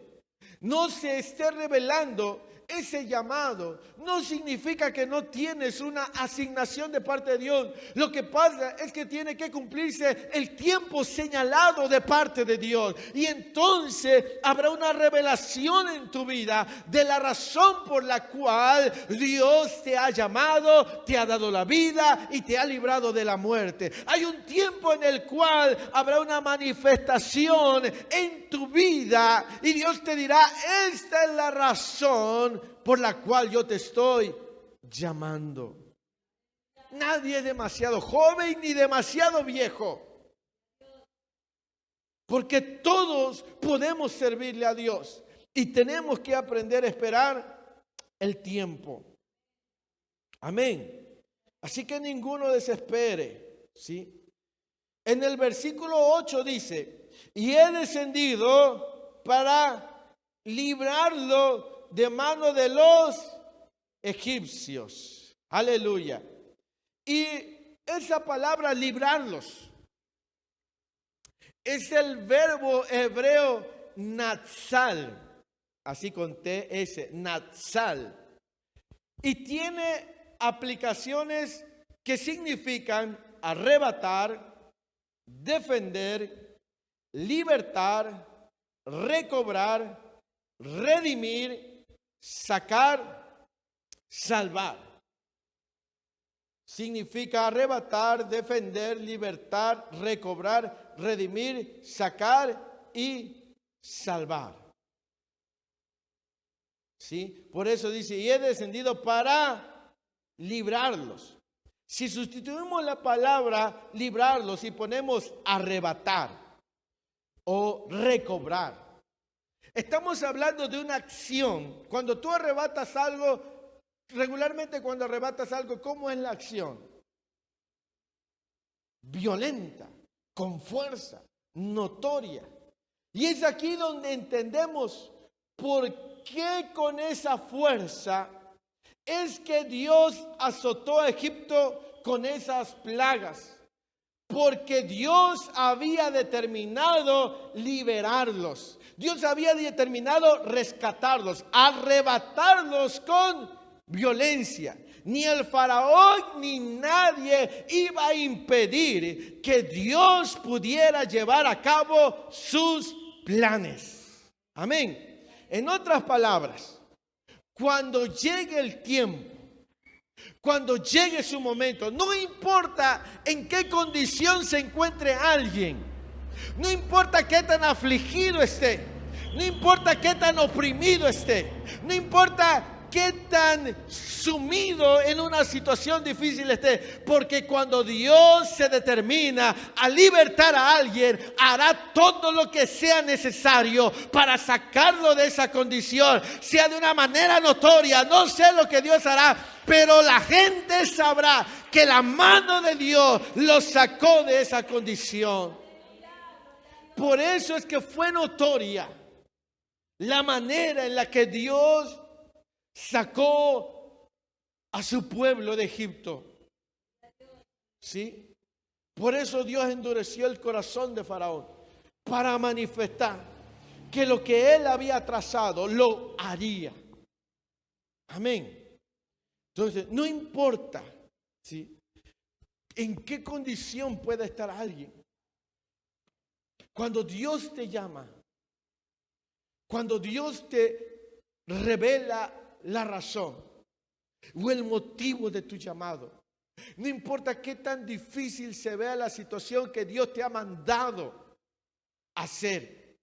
no se esté revelando ese llamado no significa que no tienes una asignación de parte de Dios. Lo que pasa es que tiene que cumplirse el tiempo señalado de parte de Dios. Y entonces habrá una revelación en tu vida de la razón por la cual Dios te ha llamado, te ha dado la vida y te ha librado de la muerte. Hay un tiempo en el cual habrá una manifestación en tu vida y Dios te dirá, esta es la razón por la cual yo te estoy llamando. Nadie es demasiado joven ni demasiado viejo, porque todos podemos servirle a Dios y tenemos que aprender a esperar el tiempo. Amén. Así que ninguno desespere, ¿sí? En el versículo 8 dice: y he descendido para librarlo de mano de los egipcios. Aleluya. Y esa palabra librarlos es el verbo hebreo natsal, así con TS, natsal. Y tiene aplicaciones que significan arrebatar, defender, libertar, recobrar, redimir, sacar, salvar. Significa arrebatar, defender, libertar, recobrar, redimir, sacar y salvar. ¿Sí? Por eso dice: y he descendido para librarlos. Si sustituimos la palabra librarlos y ponemos arrebatar o recobrar, estamos hablando de una acción. Cuando tú arrebatas algo, regularmente cuando arrebatas algo, ¿cómo es la acción? Violenta, con fuerza, notoria. Y es aquí donde entendemos por qué con esa fuerza es que Dios azotó a Egipto con esas plagas. Porque Dios había determinado liberarlos. Dios había determinado rescatarlos, arrebatarlos con violencia. Ni el faraón ni nadie iba a impedir que Dios pudiera llevar a cabo sus planes. Amén. En otras palabras, cuando llegue el tiempo, cuando llegue su momento, no importa en qué condición se encuentre alguien, no importa qué tan afligido esté, no importa qué tan oprimido esté, no importa qué tan sumido en una situación difícil esté, porque cuando Dios se determina a libertar a alguien, hará todo lo que sea necesario para sacarlo de esa condición, sea de una manera notoria. No sé lo que Dios hará, pero la gente sabrá que la mano de Dios lo sacó de esa condición. Por eso es que fue notoria la manera en la que Dios sacó a su pueblo de Egipto. ¿Sí? Por eso Dios endureció el corazón de Faraón, para manifestar que lo que él había trazado lo haría. Amén. Entonces, no importa, ¿sí?, en qué condición pueda estar alguien. Cuando Dios te llama, cuando Dios te revela la razón o el motivo de tu llamado, no importa qué tan difícil se vea la situación que Dios te ha mandado hacer,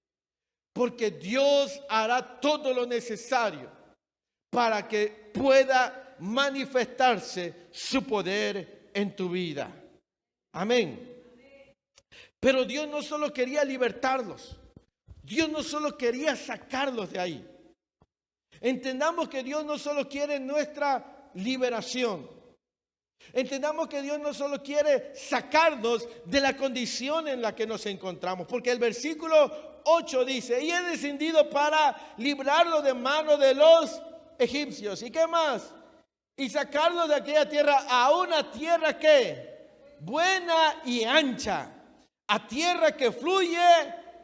porque Dios hará todo lo necesario para que pueda manifestarse su poder en tu vida. Amén. Pero Dios no solo quería libertarlos, Dios no solo quería sacarlos de ahí. Entendamos que Dios no solo quiere nuestra liberación. Entendamos que Dios no solo quiere sacarnos de la condición en la que nos encontramos. Porque el versículo 8 dice: y he descendido para librarlo de mano de los egipcios. ¿Y qué más? Y sacarlo de aquella tierra a una tierra que buena y ancha, a tierra que fluye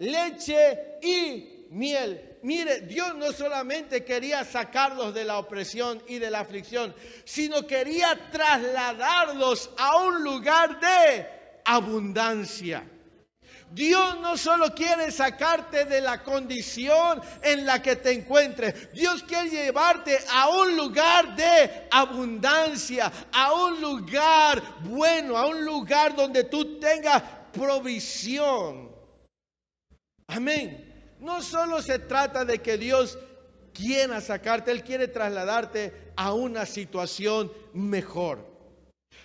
leche y miel. Mire, Dios no solamente quería sacarlos de la opresión y de la aflicción, sino quería trasladarlos a un lugar de abundancia. Dios no solo quiere sacarte de la condición en la que te encuentres. Dios quiere llevarte a un lugar de abundancia, a un lugar bueno, a un lugar donde tú tengas provisión. Amén. No solo se trata de que Dios quiera sacarte, Él quiere trasladarte a una situación mejor.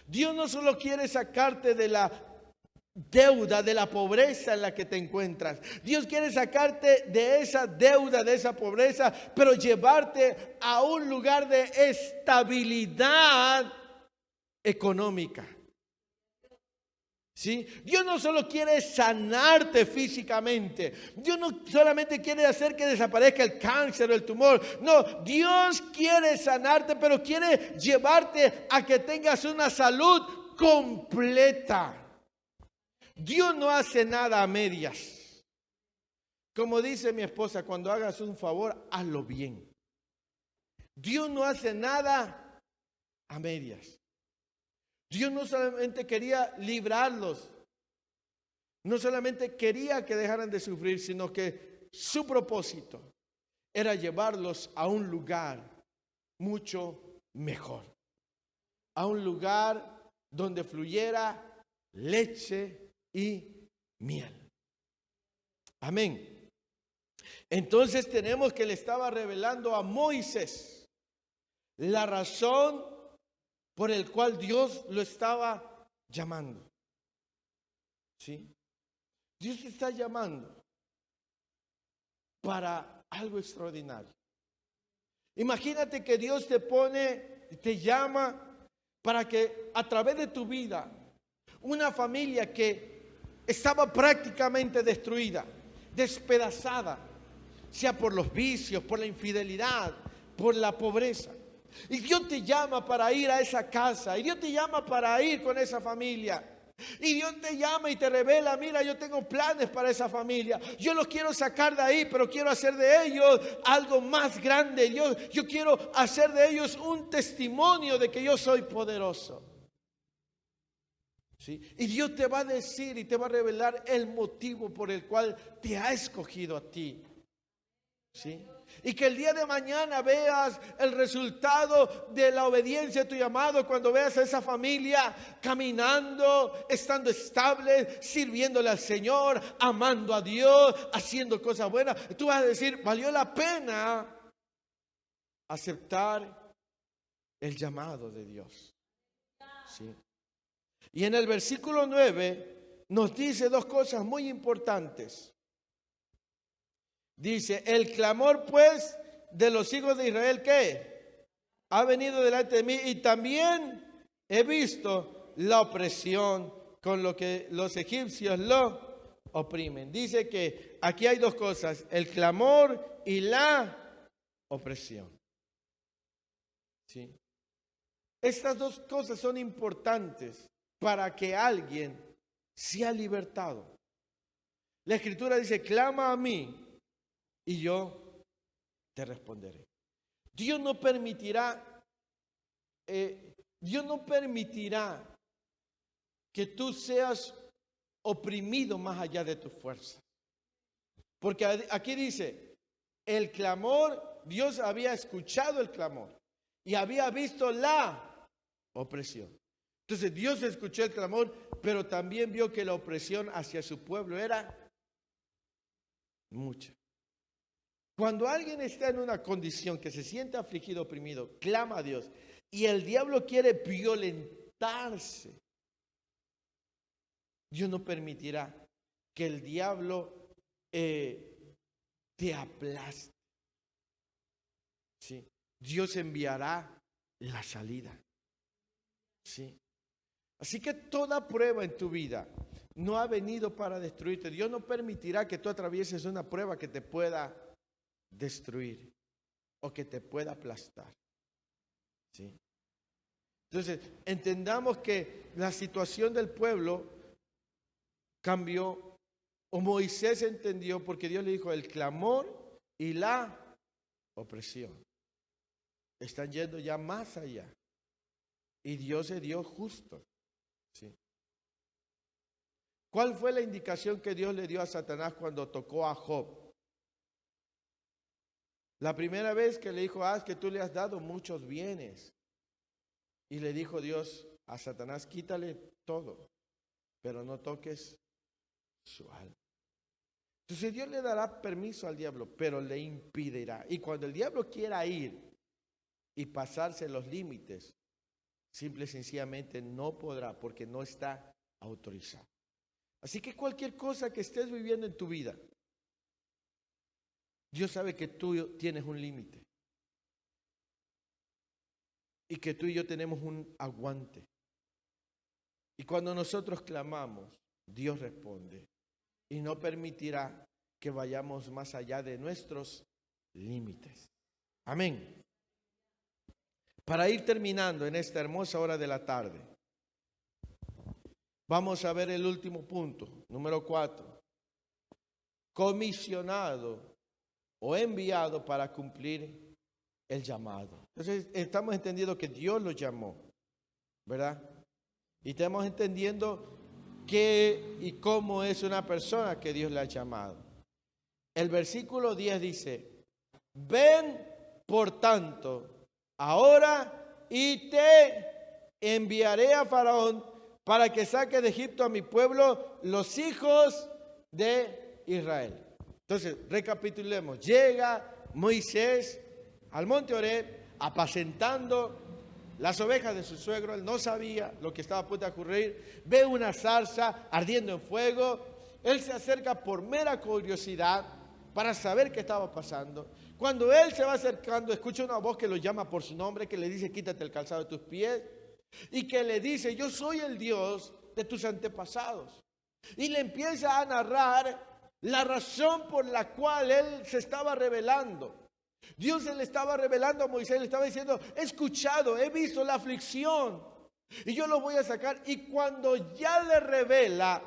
Dios no solo quiere sacarte de la deuda, de la pobreza en la que te encuentras. Dios quiere sacarte de esa deuda, de esa pobreza, pero llevarte a un lugar de estabilidad económica. ¿Sí? Dios no solo quiere sanarte físicamente. Dios no solamente quiere hacer que desaparezca el cáncer o el tumor. No, Dios quiere sanarte, pero quiere llevarte a que tengas una salud completa. Dios no hace nada a medias. Como dice mi esposa, cuando hagas un favor, hazlo bien. Dios no hace nada a medias. Dios no solamente quería librarlos, no solamente quería que dejaran de sufrir, sino que su propósito era llevarlos a un lugar mucho mejor. A un lugar donde fluyera leche y miel. Amén. Entonces tenemos que le estaba revelando a Moisés la razón por el cual Dios lo estaba llamando. ¿Sí? Dios te está llamando para algo extraordinario. Imagínate que Dios te llama para que a través de tu vida, una familia que estaba prácticamente destruida, despedazada, sea por los vicios, por la infidelidad, por la pobreza. Y Dios te llama para ir a esa casa, y Dios te llama para ir con esa familia. Y Dios te llama y te revela, mira, yo tengo planes para esa familia. Yo los quiero sacar de ahí, pero quiero hacer de ellos algo más grande. Yo quiero hacer de ellos un testimonio de que yo soy poderoso. ¿Sí? Y Dios te va a decir y te va a revelar el motivo por el cual te ha escogido a ti. ¿Sí? Y que el día de mañana veas el resultado de la obediencia a tu llamado, cuando veas a esa familia caminando, estando estable, sirviéndole al Señor, amando a Dios, haciendo cosas buenas. Tú vas a decir, valió la pena aceptar el llamado de Dios. ¿Sí? Y en el versículo 9 nos dice dos cosas muy importantes. Dice, el clamor pues de los hijos de Israel, ¿qué? Ha venido delante de mí, y también he visto la opresión con lo que los egipcios lo oprimen. Dice que aquí hay dos cosas, el clamor y la opresión. ¿Sí? Estas dos cosas son importantes para que alguien sea libertado. La Escritura dice, clama a mí y yo te responderé. Dios no permitirá que tú seas oprimido más allá de tu fuerza. Porque aquí dice, el clamor, Dios había escuchado el clamor y había visto la opresión. Entonces Dios escuchó el clamor, pero también vio que la opresión hacia su pueblo era mucha. Cuando alguien está en una condición que se siente afligido, oprimido, clama a Dios y el diablo quiere violentarse, Dios no permitirá que el diablo te aplaste. ¿Sí? Dios enviará la salida. ¿Sí? Así que toda prueba en tu vida no ha venido para destruirte. Dios no permitirá que tú atravieses una prueba que te pueda destruir o que te pueda aplastar. ¿Sí? Entonces, entendamos que la situación del pueblo cambió, o Moisés entendió, porque Dios le dijo, el clamor y la opresión están yendo ya más allá. Y Dios es Dios justo. ¿Sí? ¿Cuál fue la indicación que Dios le dio a Satanás cuando tocó a Job? La primera vez que le dijo, que tú le has dado muchos bienes. Y le dijo Dios a Satanás, quítale todo, pero no toques su alma. Entonces Dios le dará permiso al diablo, pero le impedirá. Y cuando el diablo quiera ir y pasarse los límites, simple y sencillamente no podrá porque no está autorizado. Así que cualquier cosa que estés viviendo en tu vida, Dios sabe que tú tienes un límite y que tú y yo tenemos un aguante. Y cuando nosotros clamamos, Dios responde y no permitirá que vayamos más allá de nuestros límites. Amén. Para ir terminando en esta hermosa hora de la tarde, vamos a ver el último punto, número 4. Comisionado o enviado para cumplir el llamado. Entonces, estamos entendiendo que Dios lo llamó, ¿verdad? Y estamos entendiendo qué y cómo es una persona que Dios le ha llamado. El versículo 10 dice, ven por tanto, ahora y te enviaré a Faraón para que saque de Egipto a mi pueblo, los hijos de Israel. Entonces, recapitulemos. Llega Moisés al monte Horeb, apacentando las ovejas de su suegro. Él no sabía lo que estaba a punto de ocurrir. Ve una zarza ardiendo en fuego. Él se acerca por mera curiosidad para saber qué estaba pasando. Cuando él se va acercando, escucha una voz que lo llama por su nombre, que le dice, quítate el calzado de tus pies. Y que le dice, yo soy el Dios de tus antepasados. Y le empieza a narrar la razón por la cual él se estaba revelando. Dios se le estaba revelando a Moisés, le estaba diciendo, he escuchado, he visto la aflicción y yo lo voy a sacar. Y cuando ya le revela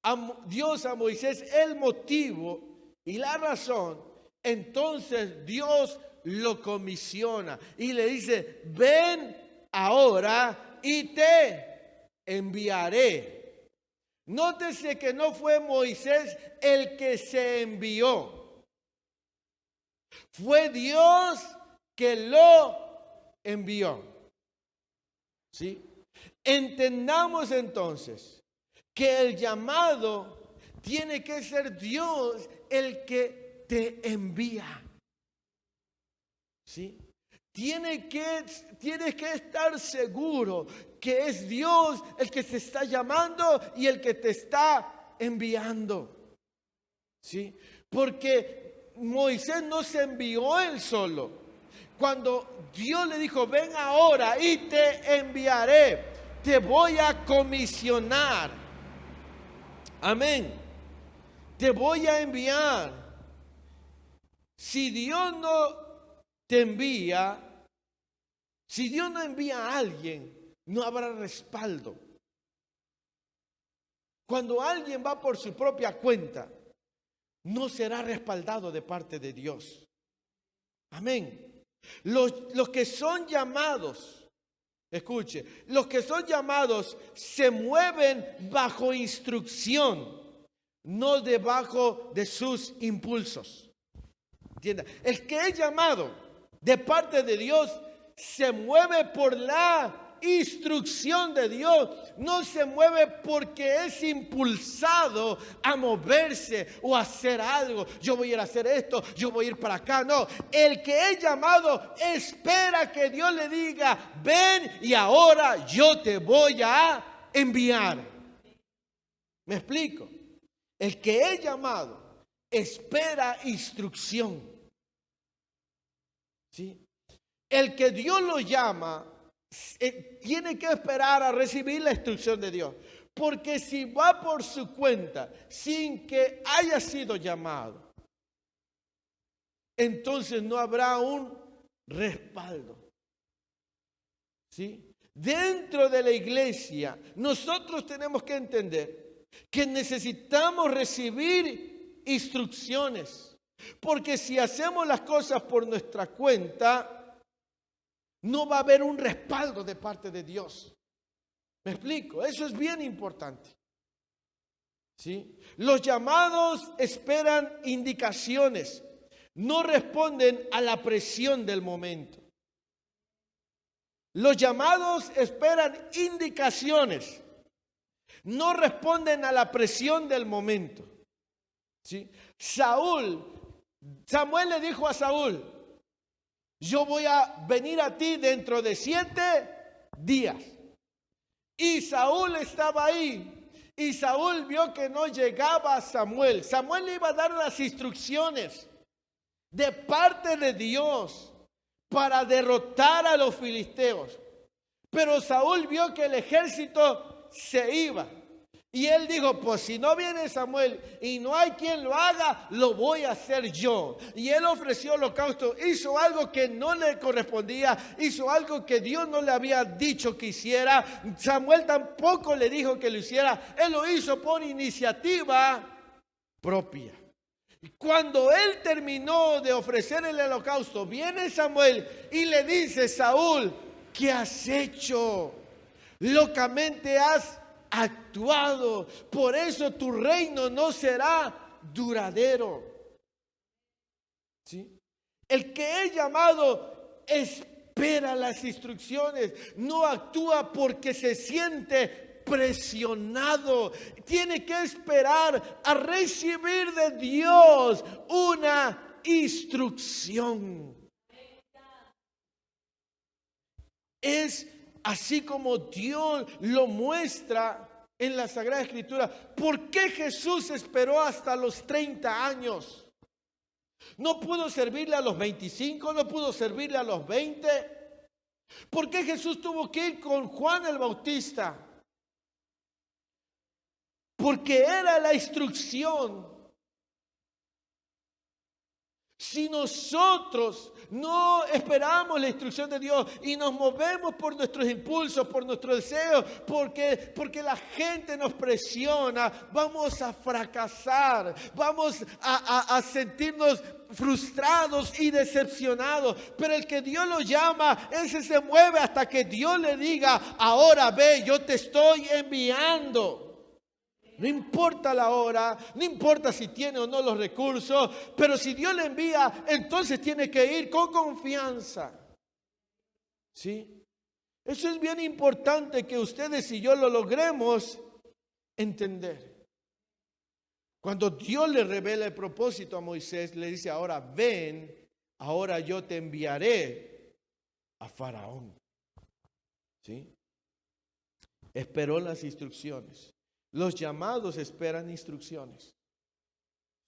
a Dios a Moisés el motivo y la razón, entonces Dios lo comisiona y le dice, ven ahora y te enviaré. Nótese que no fue Moisés el que se envió. Fue Dios que lo envió. ¿Sí? Entendamos entonces que el llamado tiene que ser Dios el que te envía. ¿Sí? Tienes que estar seguro que es Dios el que te está llamando y el que te está enviando. ¿Sí? Porque Moisés no se envió él solo. Cuando Dios le dijo, ven ahora y te enviaré, te voy a comisionar. Amén. Te voy a enviar. Si Dios no te envía, si Dios no envía a alguien, no habrá respaldo. Cuando alguien va por su propia cuenta, no será respaldado de parte de Dios. Amén. Los que son llamados, escuche, los que son llamados se mueven bajo instrucción, no debajo de sus impulsos. ¿Entienda? El que es llamado de parte de Dios se mueve por la instrucción de Dios, no se mueve porque es impulsado a moverse o a hacer algo. Yo voy a ir a hacer esto, yo voy a ir para acá. No, el que es llamado espera que Dios le diga, ven y ahora yo te voy a enviar. ¿Me explico? El que es llamado espera instrucción. ¿Sí? El que Dios lo llama tiene que esperar a recibir la instrucción de Dios. Porque si va por su cuenta sin que haya sido llamado, entonces no habrá un respaldo. ¿Sí? Dentro de la iglesia, nosotros tenemos que entender que necesitamos recibir instrucciones. Porque si hacemos las cosas por nuestra cuenta, no va a haber un respaldo de parte de Dios. ¿Me explico? Eso es bien importante. ¿Sí? Los llamados esperan indicaciones, no responden a la presión del momento. Los llamados esperan indicaciones, no responden a la presión del momento. ¿sí? Samuel le dijo a Saúl, yo voy a venir a ti dentro de 7 días. Y Saúl estaba ahí. Y Saúl vio que no llegaba a Samuel. Samuel le iba a dar las instrucciones de parte de Dios para derrotar a los filisteos. Pero Saúl vio que el ejército se iba. Y él dijo, pues si no viene Samuel y no hay quien lo haga, lo voy a hacer yo. Y él ofreció holocausto, hizo algo que no le correspondía, hizo algo que Dios no le había dicho que hiciera. Samuel tampoco le dijo que lo hiciera, él lo hizo por iniciativa propia. Cuando él terminó de ofrecer el holocausto, viene Samuel y le dice, Saúl, ¿qué has hecho? Locamente has actuado, por eso tu reino no será duradero. ¿Sí? El que es llamado espera las instrucciones, no actúa porque se siente presionado, tiene que esperar a recibir de Dios una instrucción. Es así como Dios lo muestra en la Sagrada Escritura. ¿Por qué Jesús esperó hasta los 30 años? No pudo servirle a los 25, no pudo servirle a los 20. ¿Por qué Jesús tuvo que ir con Juan el Bautista? Porque era la instrucción. Si nosotros no esperamos la instrucción de Dios y nos movemos por nuestros impulsos, por nuestros deseos, porque la gente nos presiona, vamos a fracasar, vamos a sentirnos frustrados y decepcionados. Pero el que Dios lo llama, ese se mueve hasta que Dios le diga, ahora ve, yo te estoy enviando. No importa la hora, no importa si tiene o no los recursos, pero si Dios le envía, entonces tiene que ir con confianza. ¿Sí? Eso es bien importante que ustedes y yo lo logremos entender. Cuando Dios le revela el propósito a Moisés, le dice, ahora ven, ahora yo te enviaré a Faraón. ¿Sí? Esperó las instrucciones. Los llamados esperan instrucciones.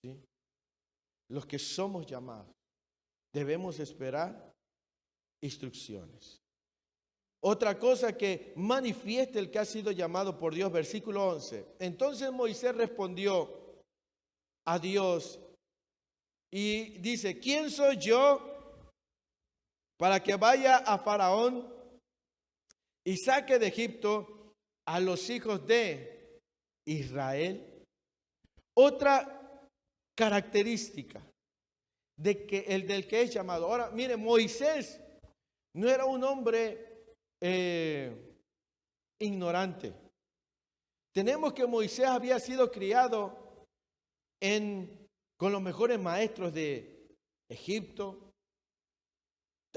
¿Sí? Los que somos llamados debemos esperar instrucciones. Otra cosa que manifiesta el que ha sido llamado por Dios, versículo 11. Entonces Moisés respondió a Dios y dice, ¿quién soy yo para que vaya a Faraón y saque de Egipto a los hijos de Israel? Otra característica del que es llamado. Ahora, mire, Moisés no era un hombre ignorante. Tenemos que Moisés había sido criado con los mejores maestros de Egipto.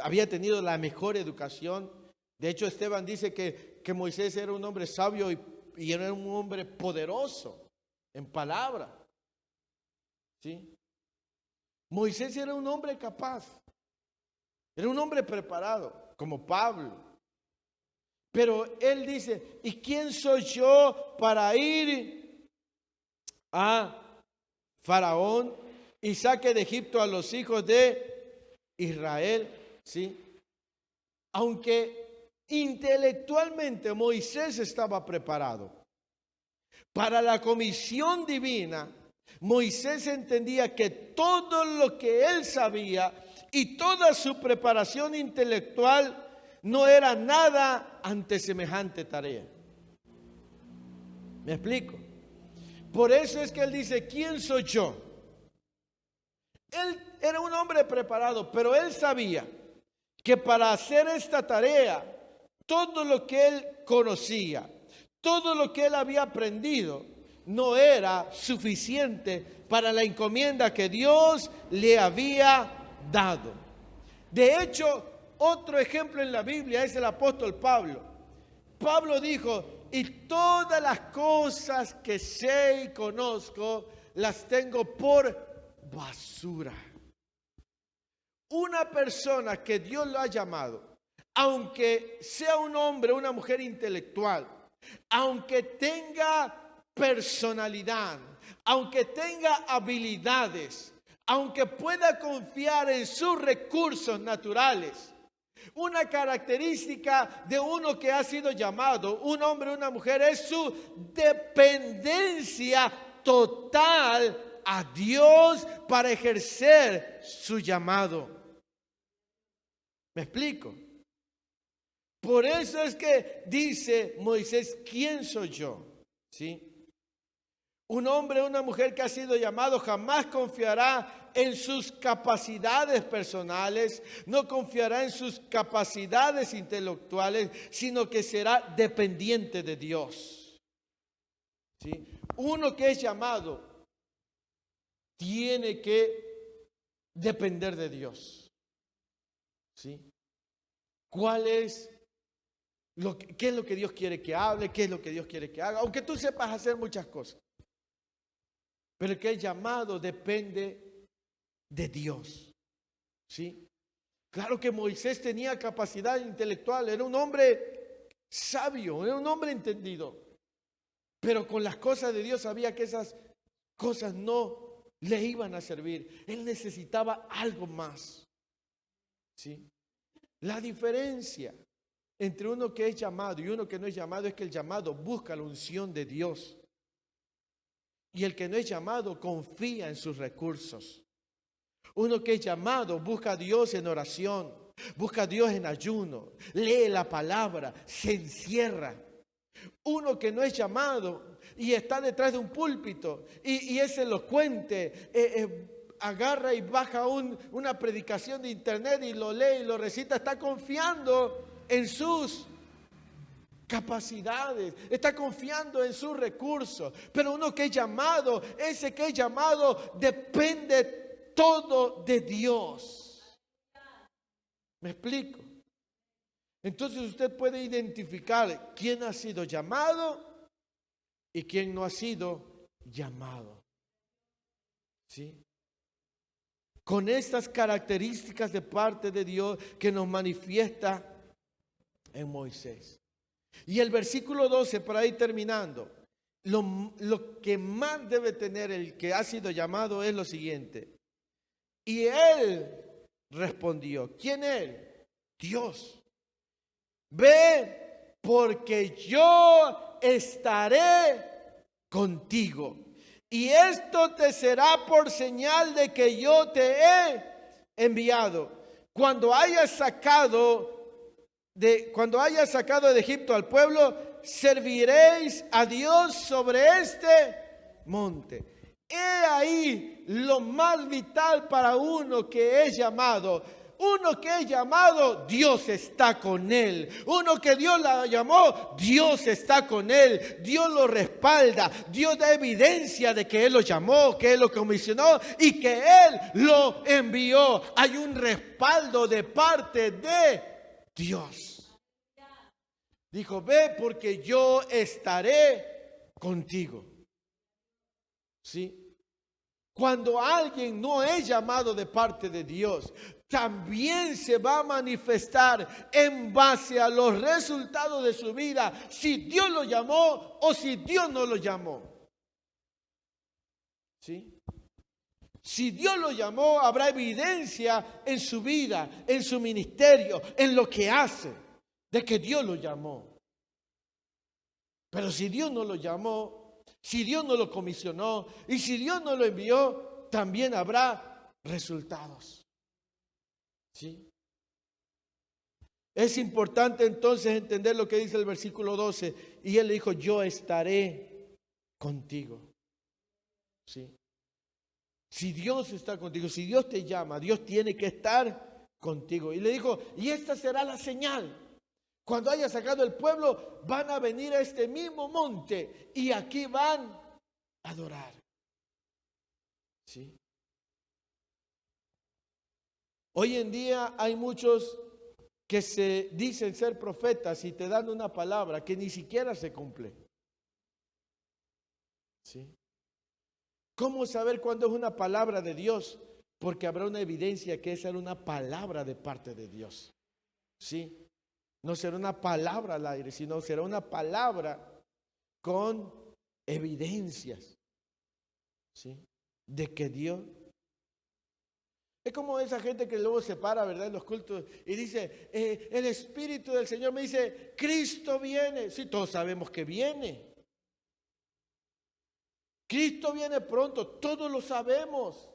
Había tenido la mejor educación. De hecho, Esteban dice que Moisés era un hombre sabio y era un hombre poderoso en palabra. ¿Sí? Moisés era un hombre capaz. Era un hombre preparado, como Pablo. Pero él dice, ¿y quién soy yo para ir a Faraón y saque de Egipto a los hijos de Israel? ¿Sí? Aunque intelectualmente Moisés estaba preparado para la comisión divina, Moisés entendía que todo lo que él sabía y toda su preparación intelectual no era nada ante semejante tarea. ¿Me explico? Por eso es que él dice, ¿quién soy yo? Él era un hombre preparado, pero él sabía que para hacer esta tarea, todo lo que él conocía, todo lo que él había aprendido, no era suficiente para la encomienda que Dios le había dado. De hecho, otro ejemplo en la Biblia es el apóstol Pablo. Pablo dijo, y todas las cosas que sé y conozco las tengo por basura. Una persona que Dios lo ha llamado, aunque sea un hombre o una mujer intelectual, aunque tenga personalidad, aunque tenga habilidades, aunque pueda confiar en sus recursos naturales, una característica de uno que ha sido llamado, un hombre o una mujer, es su dependencia total a Dios para ejercer su llamado. ¿Me explico? Por eso es que dice Moisés, ¿quién soy yo? ¿Sí? Un hombre o una mujer que ha sido llamado jamás confiará en sus capacidades personales, no confiará en sus capacidades intelectuales, sino que será dependiente de Dios. ¿Sí? Uno que es llamado tiene que depender de Dios. ¿Sí? ¿Cuál es qué es lo que Dios quiere que hable? ¿Qué es lo que Dios quiere que haga? Aunque tú sepas hacer muchas cosas. Pero el que es llamado depende de Dios. ¿Sí? Claro que Moisés tenía capacidad intelectual, era un hombre sabio, era un hombre entendido. Pero con las cosas de Dios sabía que esas cosas no le iban a servir. Él necesitaba algo más. ¿Sí? La diferencia entre uno que es llamado y uno que no es llamado es que el llamado busca la unción de Dios. Y el que no es llamado confía en sus recursos. Uno que es llamado busca a Dios en oración, busca a Dios en ayuno, lee la palabra, se encierra. Uno que no es llamado y está detrás de un púlpito y es elocuente, agarra y baja una predicación de internet y lo lee y lo recita, está confiando en sus capacidades, está confiando en sus recursos. Pero uno que es llamado, ese que es llamado depende todo de Dios. ¿Me explico? Entonces usted puede identificar quién ha sido llamado y quién no ha sido llamado. ¿Sí? Con estas características de parte de Dios que nos manifiesta en Moisés. Y el versículo 12, para ir terminando, lo que más debe tener el que ha sido llamado es lo siguiente. Y él respondió, ¿quién él? Dios. Ve, porque yo estaré contigo. Y esto te será por señal de que yo te he enviado. Cuando hayas sacado de Egipto al pueblo, serviréis a Dios sobre este monte. He ahí lo más vital para uno que es llamado. Uno que es llamado, Dios está con él. Uno que Dios la llamó, Dios está con él. Dios lo respalda. Dios da evidencia de que él lo llamó, que él lo comisionó y que él lo envió. Hay un respaldo de parte de Dios. Dijo, ve porque yo estaré contigo. ¿Sí? Cuando alguien no es llamado de parte de Dios, también se va a manifestar en base a los resultados de su vida, si Dios lo llamó o si Dios no lo llamó. ¿Sí? Si Dios lo llamó, habrá evidencia en su vida, en su ministerio, en lo que hace, de que Dios lo llamó. Pero si Dios no lo llamó, si Dios no lo comisionó y si Dios no lo envió, también habrá resultados. ¿Sí? Es importante entonces entender lo que dice el versículo 12. Y él le dijo, yo estaré contigo. ¿Sí? Si Dios está contigo, si Dios te llama, Dios tiene que estar contigo. Y le dijo, y esta será la señal. Cuando haya sacado el pueblo, van a venir a este mismo monte y aquí van a adorar. ¿Sí? Hoy en día hay muchos que se dicen ser profetas y te dan una palabra que ni siquiera se cumple. ¿Sí? ¿Cómo saber cuándo es una palabra de Dios? Porque habrá una evidencia que esa era una palabra de parte de Dios. ¿Sí? No será una palabra al aire, sino será una palabra con evidencias. ¿Sí? De que Dios... Es como esa gente que luego se para, ¿verdad?, en los cultos y dice, el Espíritu del Señor me dice, Cristo viene. Sí, todos sabemos que viene. Cristo viene pronto, todos lo sabemos.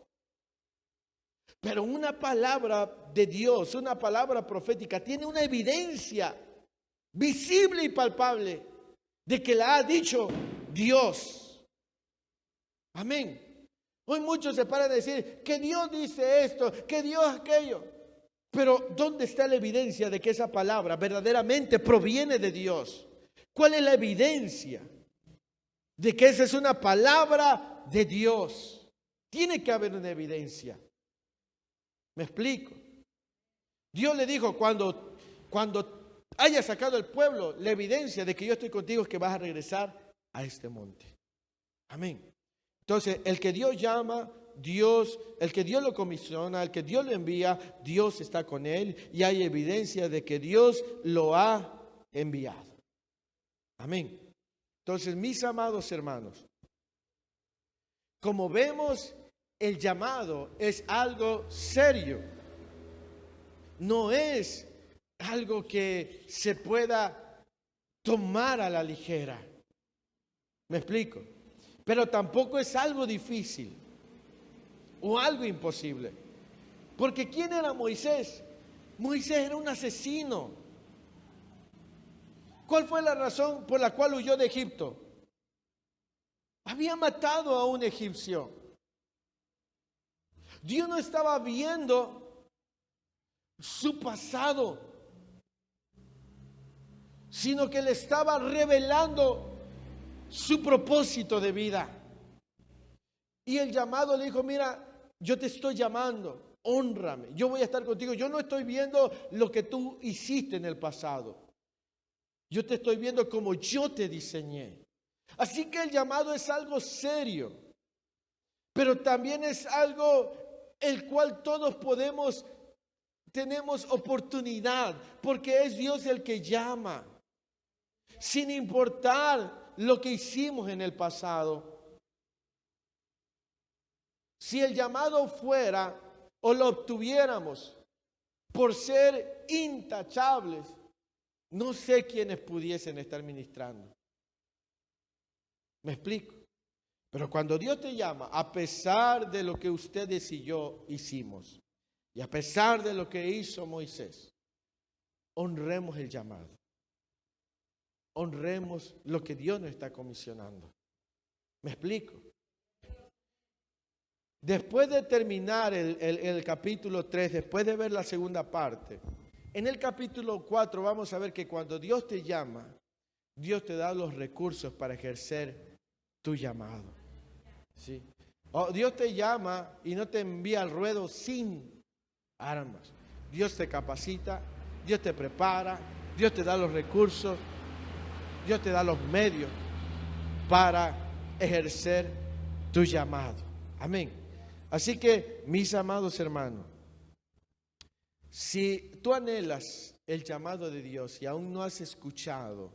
Pero una palabra de Dios, una palabra profética, tiene una evidencia visible y palpable de que la ha dicho Dios. Amén. Hoy muchos se paran a decir que Dios dice esto, que Dios aquello. Pero ¿dónde está la evidencia de que esa palabra verdaderamente proviene de Dios? ¿Cuál es la evidencia de que esa es una palabra de Dios? Tiene que haber una evidencia. ¿Me explico? Dios le dijo, cuando haya sacado el pueblo, la evidencia de que yo estoy contigo es que vas a regresar a este monte. Amén. Entonces, el que Dios llama, Dios, el que Dios lo comisiona, el que Dios lo envía, Dios está con él y hay evidencia de que Dios lo ha enviado. Amén. Entonces, mis amados hermanos, como vemos, el llamado es algo serio. No es algo que se pueda tomar a la ligera. ¿Me explico? Pero tampoco es algo difícil o algo imposible. Porque ¿quién era Moisés? Moisés era un asesino. ¿Cuál fue la razón por la cual huyó de Egipto? Había matado a un egipcio. Dios no estaba viendo su pasado, sino que le estaba revelando su propósito de vida. Y el llamado le dijo, mira, yo te estoy llamando, hónrame, yo voy a estar contigo. Yo no estoy viendo lo que tú hiciste en el pasado. Yo te estoy viendo como yo te diseñé. Así que el llamado es algo serio, pero también es algo el cual todos tenemos oportunidad, porque es Dios el que llama, sin importar lo que hicimos en el pasado. Si el llamado fuera o lo obtuviéramos por ser intachables, no sé quiénes pudiesen estar ministrando. ¿Me explico? Pero cuando Dios te llama, a pesar de lo que ustedes y yo hicimos, y a pesar de lo que hizo Moisés, honremos el llamado. Honremos lo que Dios nos está comisionando. ¿Me explico? Después de terminar el capítulo 3, después de ver la segunda parte, en el capítulo 4 vamos a ver que cuando Dios te llama, Dios te da los recursos para ejercer tu llamado. ¿Sí? Dios te llama y no te envía al ruedo sin armas. Dios te capacita, Dios te prepara, Dios te da los recursos, Dios te da los medios para ejercer tu llamado. Amén. Así que, mis amados hermanos, si tú anhelas el llamado de Dios y aún no has escuchado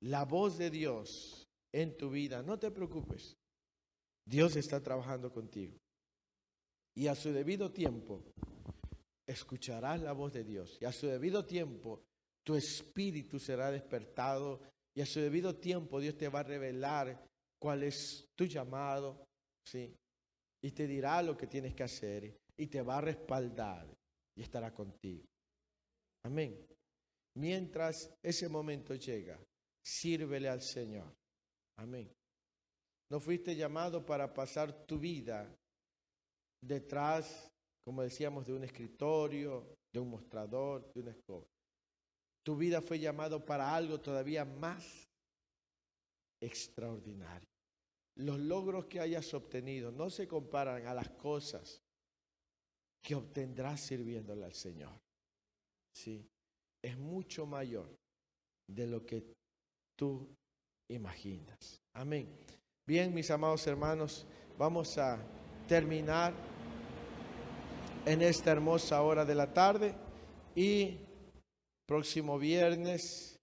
la voz de Dios en tu vida, no te preocupes. Dios está trabajando contigo. Y a su debido tiempo, escucharás la voz de Dios. Y a su debido tiempo, tu espíritu será despertado. Y a su debido tiempo, Dios te va a revelar cuál es tu llamado, ¿sí? Y te dirá lo que tienes que hacer. Y te va a respaldar. Y estará contigo. Amén. Mientras ese momento llega, sírvele al Señor. Amén. No fuiste llamado para pasar tu vida detrás, como decíamos, de un escritorio, de un mostrador, de una escoba. Tu vida fue llamado para algo todavía más extraordinario. Los logros que hayas obtenido no se comparan a las cosas que obtendrás sirviéndole al Señor. ¿sí? Es mucho mayor de lo que tú imaginas. Amén. Bien, mis amados hermanos, vamos a terminar en esta hermosa hora de la tarde y próximo viernes